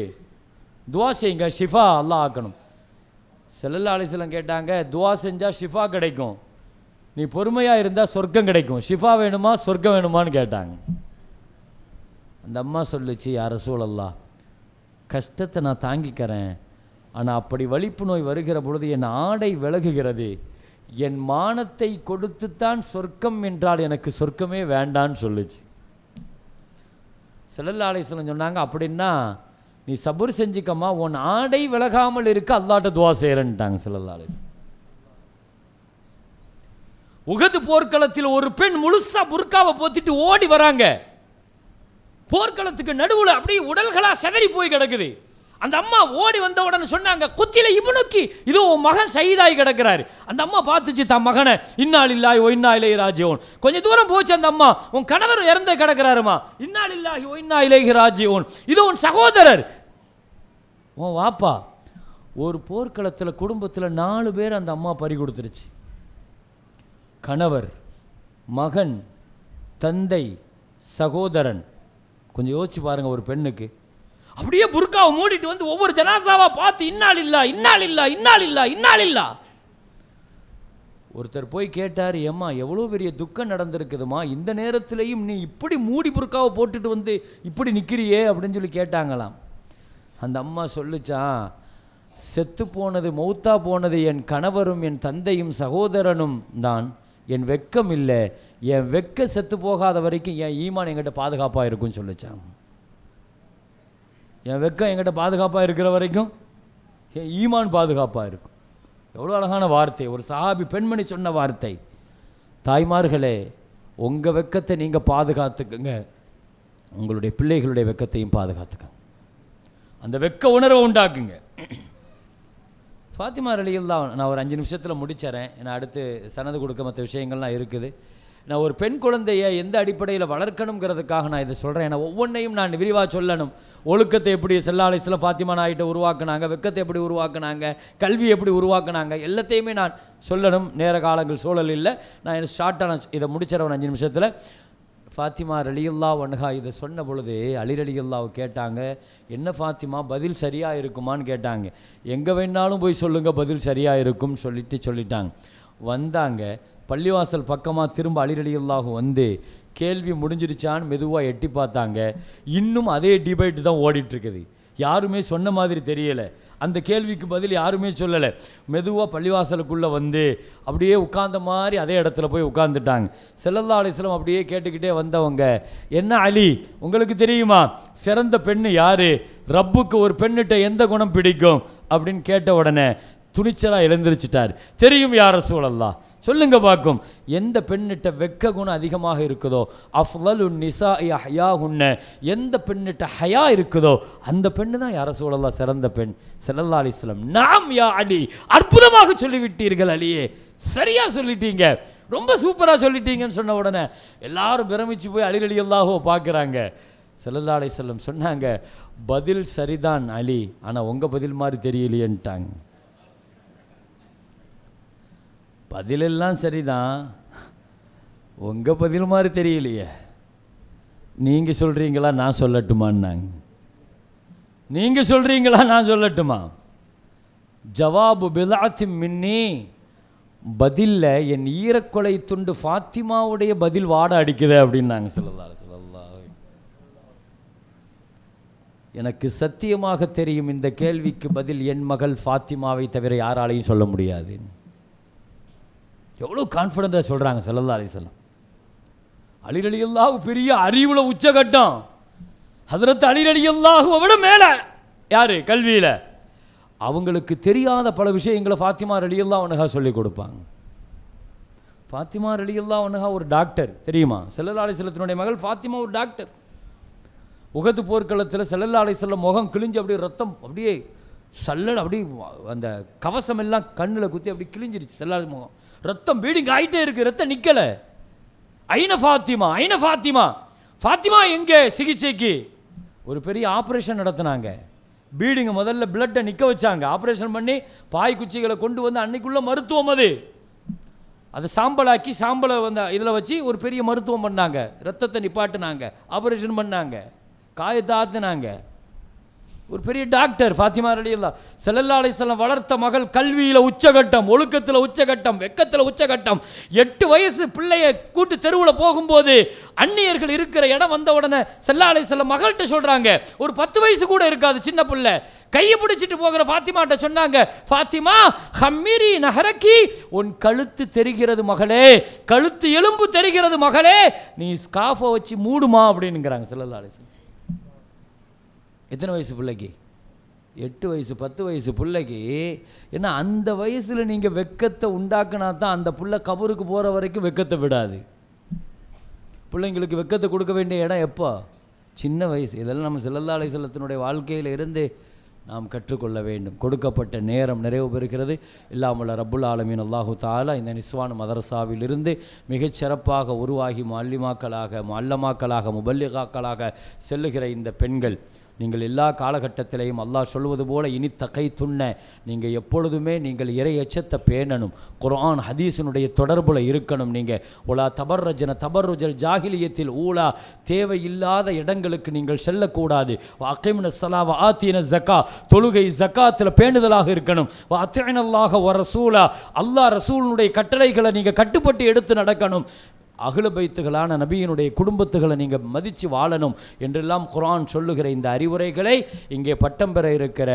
துவா செய்யுங்க, ஷிஃபா அல்லாஹ் ஆக்கணும். ஸல்லல்லாஹு அலைஹி வஸல்லம் கேட்டாங்க, துவா செஞ்சால் ஷிஃபா கிடைக்கும், நீ பொறுமையாக இருந்தால் சொர்க்கம் கிடைக்கும், ஷிஃபா வேணுமா சொர்க்கம் வேணுமான்னு கேட்டாங்க. அந்த அம்மா சொல்லுச்சு, யா ரசூலல்லாஹ் கஷ்டத்தை நான் தாங்கிக்கிறேன், ஆனால் அப்படி வலிப்பு நோய் வருகிற பொழுது என் ஆடை விலகுகிறது, என் மானத்தை கொடுத்துத்தான் சொர்க்கம் என்றால் எனக்கு சொர்க்கமே வேண்டான்னு சொல்லுச்சு. ஸல்லல்லாஹு அலைஹி வஸல்லம் சொன்னாங்க, அப்படின்னா நீ சபூர் செஞ்சுக்கம்மா, உன் ஆடை விலகாமல் இருக்க அல்லாஹ்ட்ட துவா செய்கிறேன்ட்டாங்க ஸல்லல்லாஹு அலைஹி வஸல்லம். உஹது போர்க்களத்தில் ஒரு பெண் முழுசா புர்காவை போத்திட்டு ஓடி வராங்க. போர்க்களத்துக்கு நடுவில் அப்படியே உடல்களா செதறி போய் கிடக்குது. அந்த அம்மா ஓடி வந்த உடனே சொன்னாங்க, குத்தில இப்னுக்கி, இதோ உன் மகன் ஷஹீதாகி கிடக்கிறாரு. அந்த அம்மா பார்த்துச்சு தன் மகனை, இன்னா லில்லாஹி வ இன்னா இலைஹி ராஜிஊன். கொஞ்சம் தூரம் போச்சு அந்த அம்மா, உன் கணவர் இறந்து கிடக்கிறாருமா, இன்னா லில்லாஹி வ இன்னா இலைஹி ராஜிஊன். இதோ உன் சகோதரர், உன் வாப்பா. ஒரு போர்க்களத்தில் குடும்பத்தில் 4 பேர் அந்த அம்மா பறி கொடுத்துருச்சு. கணவர், மகன், தந்தை, சகோதரன். கொஞ்சம் யோசிச்சு பாருங்க, ஒரு பெண்ணுக்கு அப்படியே புர்காவை மூடிட்டு வந்து ஒவ்வொரு ஜனாசாவா பார்த்து இன்னா லில்லாஹ் இன்னா லில்லாஹ் இன்னா லில்லாஹ் இன்னா லில்லாஹ். ஒருத்தர் போய் கேட்டார், ஏம்மா எவ்வளோ பெரிய துக்கம் நடந்திருக்குதுமா, இந்த நேரத்திலையும் நீ இப்படி மூடி புர்காவை போட்டுட்டு வந்து இப்படி நிற்கிறியே அப்படின்னு சொல்லி கேட்டாங்களாம். அந்த அம்மா சொல்லிச்சான், செத்து போனது, மௌத்தா போனது என் கணவரும் என் தந்தையும் சகோதரனும் தான், என் வெக்கம் இல்லை, என் வெக்க செத்து போகாத வரைக்கும் என் ஈமான் என்கிட்ட பாதுகாப்பாக இருக்கும்னு சொல்லிச்சான். என் வெக்கம் என்கிட்ட பாதுகாப்பாக இருக்கிற வரைக்கும் என் ஈமான் பாதுகாப்பாக இருக்கும். எவ்வளோ அழகான வார்த்தை, ஒரு சஹாபி பெண்மணி சொன்ன வார்த்தை. தாய்மார்களே, உங்கள் வெக்கத்தை நீங்கள் பாதுகாத்துக்குங்க, உங்களுடைய பிள்ளைகளுடைய வெக்கத்தையும் பாதுகாத்துக்குங்க, அந்த வெக்க உணர்வை உண்டாக்குங்க. ஃபாத்திமா ரலியல்லாஹு, நான் ஒரு 5 நிமிஷத்தில் முடிச்சிடறேன், ஏன்னா அடுத்து சனது கொடுக்க மற்ற விஷயங்கள்லாம் இருக்குது. நான் ஒரு பெண் குழந்தையை எந்த அடிப்படையில் வளர்க்கணுங்கிறதுக்காக நான் இதை சொல்கிறேன். ஏன்னா ஒவ்வொன்றையும் நான் விரிவாக சொல்லணும். ஒழுக்கத்தை எப்படி ஸல்லல்லாஹு அலைஹி வஸல்லம் ஃபாத்திமா நாயிட்ட உருவாக்குனாங்க, வெக்கத்தை எப்படி உருவாக்குனாங்க, கல்வி எப்படி உருவாக்குனாங்க, எல்லாத்தையுமே நான் சொல்லணும். நேர காலங்கள் சூழல் இல்லை, நான் ஷார்ட்டாக நான் இதை முடிச்சிடறேன் 5 நிமிஷத்தில். ஃபாத்திமா ரலியல்லாஹு அன்ஹா இதை சொன்ன பொழுது அலி ரலியல்லாஹு கேட்டாங்க, என்ன ஃபாத்திமா பதில் சரியாக இருக்குமான்னு கேட்டாங்க. எங்கே வேணாலும் போய் சொல்லுங்கள், பதில் சரியாக இருக்கும்னு சொல்லிட்டாங்க. வந்தாங்க பள்ளிவாசல் பக்கமாக, திரும்ப அலி ரலியல்லாஹு வந்து கேள்வி முடிஞ்சிருச்சான்னு மெதுவாக எட்டி பார்த்தாங்க. இன்னும் அதே டிபேட் தான் ஓடிட்டுருக்குது, யாருமே சொன்ன மாதிரி தெரியலை, அந்த கேள்விக்கு பதில் யாருமே சொல்லலை. மெதுவாக பள்ளிவாசலுக்குள்ளே வந்து அப்படியே உட்கார்ந்த மாதிரி அதே இடத்துல போய் உட்கார்ந்துட்டாங்க. ஸல்லல்லாஹு அலைஹி வஸல்லம் அப்படியே கேட்டுக்கிட்டே வந்தவங்க, என்ன அலி உங்களுக்கு தெரியுமா சிறந்த பெண்ணு யார், ரப்புக்கு ஒரு பெண்ணிட்ட எந்த குணம் பிடிக்கும் அப்படின்னு கேட்ட உடனே துணிச்சலாக எழுந்திரிச்சிட்டார். தெரியும் யா ரசூலல்லாஹ், சொல்லுங்க பார்க்கும், எந்த பெண்ணிட்ட வெக்க குணம் அதிகமாக இருக்குதோ, அஃலலு நிசாஇ ஹயாஹுன்ன, எந்த பெண்ணிட்ட ஹயா இருக்குதோ அந்த பெண்ணு தான் யா ரசூலல்லாஹ் சிறந்த பெண். ஸல்லல்லாஹு அலைஹி வஸல்லம், நாம் யா அலி, அற்புதமாக சொல்லிவிட்டீர்கள் அலியே, சரியா சொல்லிட்டீங்க, ரொம்ப சூப்பராக சொல்லிட்டீங்கன்னு சொன்ன உடனே எல்லாரும் பிரமிச்சு போய் அலி ரலியல்லாஹு பார்க்குறாங்க. ஸல்லல்லாஹு அலைஹி வஸல்லம் சொன்னாங்க, பதில் சரிதான் அலி, ஆனால் உங்கள் பதில் மாதிரி தெரியலையேன்ட்டாங்க. பதிலெல்லாம் சரிதான், உங்கள் பதில் மாதிரி தெரியலையே, நீங்கள் சொல்கிறீங்களா நான் சொல்லட்டுமான்னாங்க. நீங்கள் சொல்கிறீங்களா நான் சொல்லட்டுமா? ஜவாபு பிதாத்தி மின்னி, பதில்ல என் ஈரக்கொலை துண்டு ஃபாத்திமாவுடைய பதில் வாட அடிக்குது அப்படின்னாங்க ஸல்லல்லாஹு அலைஹி வஸல்லம். எனக்கு சத்தியமாக தெரியும் இந்த கேள்விக்கு பதில் என் மகள் ஃபாத்திமாவை தவிர யாராலையும் சொல்ல முடியாது. எவ்வளோ கான்ஃபிடென்ட்டாக சொல்கிறாங்க ஸல்லல்லாஹு அலைஹி வஸல்லம். அலி ரலியல்லாஹு பெரிய அறிவுல உச்சகட்டம். ஹஜ்ரத் அலி ரலியல்லாஹுவை விட மேலே யார் கல்வியில்? அவங்களுக்கு தெரியாத பல விஷயங்களை ஃபாத்திமா ரலியல்லாஹு அன்ஹா சொல்லிக் கொடுப்பாங்க. ஃபாத்திமா ரலியல்லாஹு அன்ஹா ஒரு டாக்டர் தெரியுமா? ஸல்லல்லாஹு அலைஹி வஸல்லத்தினுடைய மகள் ஃபாத்திமா ஒரு டாக்டர். உஹது போர்க்களத்தில் ஸல்லல்லாஹு அலைஹி வஸல்லம் முகம் கிழிஞ்சு அப்படியே ரத்தம் அப்படியே சல்லட அப்படியே அந்த கவசம் எல்லாம் கண்ணில் குத்தி அப்படி கிழிஞ்சிருச்சு. ஸல்லல்லாஹு முகம் ரத்தம் பீடிங் ஆகிட்டே இருக்குது, ரத்தம் நிற்கலை. ஐன ஃபாத்திமா, ஐன ஃபாத்திமா, ஃபாத்திமா எங்கே? சிகிச்சைக்கு ஒரு பெரிய ஆப்ரேஷன் நடத்தினாங்க. பீடிங்க முதல்ல பிளட்டை நிற்க வச்சாங்க, ஆப்ரேஷன் பண்ணி பாய் குச்சிகளை கொண்டு வந்து அன்னைக்குள்ள மருத்துவம் அதை சாம்பலாக்கி சாம்பலை வந்து இதில் வச்சு ஒரு பெரிய மருத்துவம் பண்ணாங்க. ரத்தத்தை நிப்பாட்டினாங்க, ஆப்ரேஷன் பண்ணாங்க, காயத்தை ஆற்றினாங்க. ஒரு பெரிய டாக்டர் ஃபாத்திமா ரலியல்லாஹு. ஸல்லல்லாஹு அலைஹி வஸல்லம் வளர்த்த மகள் கல்வியில் உச்சகட்டம், ஒழுக்கத்தில் உச்சகட்டம், வெக்கத்தில் உச்சகட்டம். 8 வயசு பிள்ளைய கூட்டு தெருவில் போகும்போது அந்நியர்கள் இருக்கிற இடம் வந்த உடனே ஸல்லல்லாஹு அலைஹி வஸல்லம் மகள்கிட்ட சொல்கிறாங்க, ஒரு 10 வயசு கூட இருக்காது சின்ன பிள்ளை, கையை பிடிச்சிட்டு போகிற ஃபாத்திமாட்ட சொன்னாங்க, ஃபாத்திமா ஹம்மிரி நஹரக்கி, உன் கழுத்து தெரிகிறது மகளே, கழுத்து எலும்பு தெரிகிறது மகளே, நீ ஸ்காஃபை வச்சு மூடுமா அப்படின்னுங்கிறாங்க ஸல்லல்லாஹு அலைஹி வஸல்லம். எத்தனை வயசு பிள்ளைக்கு? 8 வயசு 10 வயசு பிள்ளைக்கு. ஏன்னா அந்த வயசில் நீங்கள் வெக்கத்தை உண்டாக்குனா தான் அந்த பிள்ளை கபருக்கு போகிற வரைக்கும் வெக்கத்தை விடாது. பிள்ளைங்களுக்கு வெக்கத்தை கொடுக்க வேண்டிய இடம் எப்போ? சின்ன வயசு. இதெல்லாம் நம்ம ஸல்லல்லாஹு அலைஹி வஸல்லத்தினுடைய வாழ்க்கையில் இருந்து நாம் கற்றுக்கொள்ள வேண்டும். கொடுக்கப்பட்ட நேரம் நிறைவு பெறுகிறது. இல்லாமல் ரப்புல் ஆலமீன் அல்லாஹு தஆலா இந்த நிஸ்வான் மதரசாவிலிருந்து மிகச்சிறப்பாக உருவாகி முஅல்லமாக்களாக முபல்லிகாக்களாக செல்லுகிற இந்த பெண்கள், நீங்கள் எல்லா காலகட்டத்திலையும் அல்லாஹ் சொல்வது போல இனி தகை துண்ண, நீங்கள் எப்பொழுதுமே நீங்கள் இறை எச்சத்தை பேணணும், குர்ஆன் ஹதீஸினுடைய தொடர்பில் இருக்கணும். நீங்கள் உலா தபர்ரஜன தபர்ருஜல் ஜாஹிலியத்தில் ஊலா, தேவையில்லாத இடங்களுக்கு நீங்கள் செல்லக்கூடாது. அகைம்ன ஸலாவ ஆத்தீன ஜக்கா, தொழுகை ஜக்காத்தில் பேணுதலாக இருக்கணும். அத்திஅனல்லாஹ வ ரசூலா, அல்லாஹ் ரசூலுடைய கட்டளைகளை நீங்கள் கட்டுப்பட்டு எடுத்து நடக்கணும். அஹ்ல பைத்துகளான நபியினுடைய குடும்பத்துகளை நீங்கள் மதித்து வாழணும் என்றெல்லாம் குர்ஆன் சொல்லுகிற இந்த அறிவுரைகளை இங்கே பட்டம் பெற இருக்கிற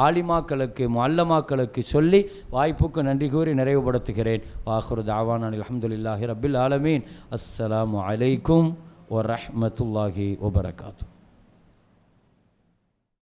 ஆலிமாக்களுக்கு முஅல்லமாக்களுக்கு சொல்லி வாய்ப்புக்கு நன்றி கூறி நிறைவுபடுத்துகிறேன். வாஹிரு தஅவானா அல்ஹம்துலில்லாஹி ரப்பில் ஆலமீன். அஸ்ஸலாமு அலைக்கும் வ ரஹ்மத்துல்லாஹி வ பரகாத்துஹு.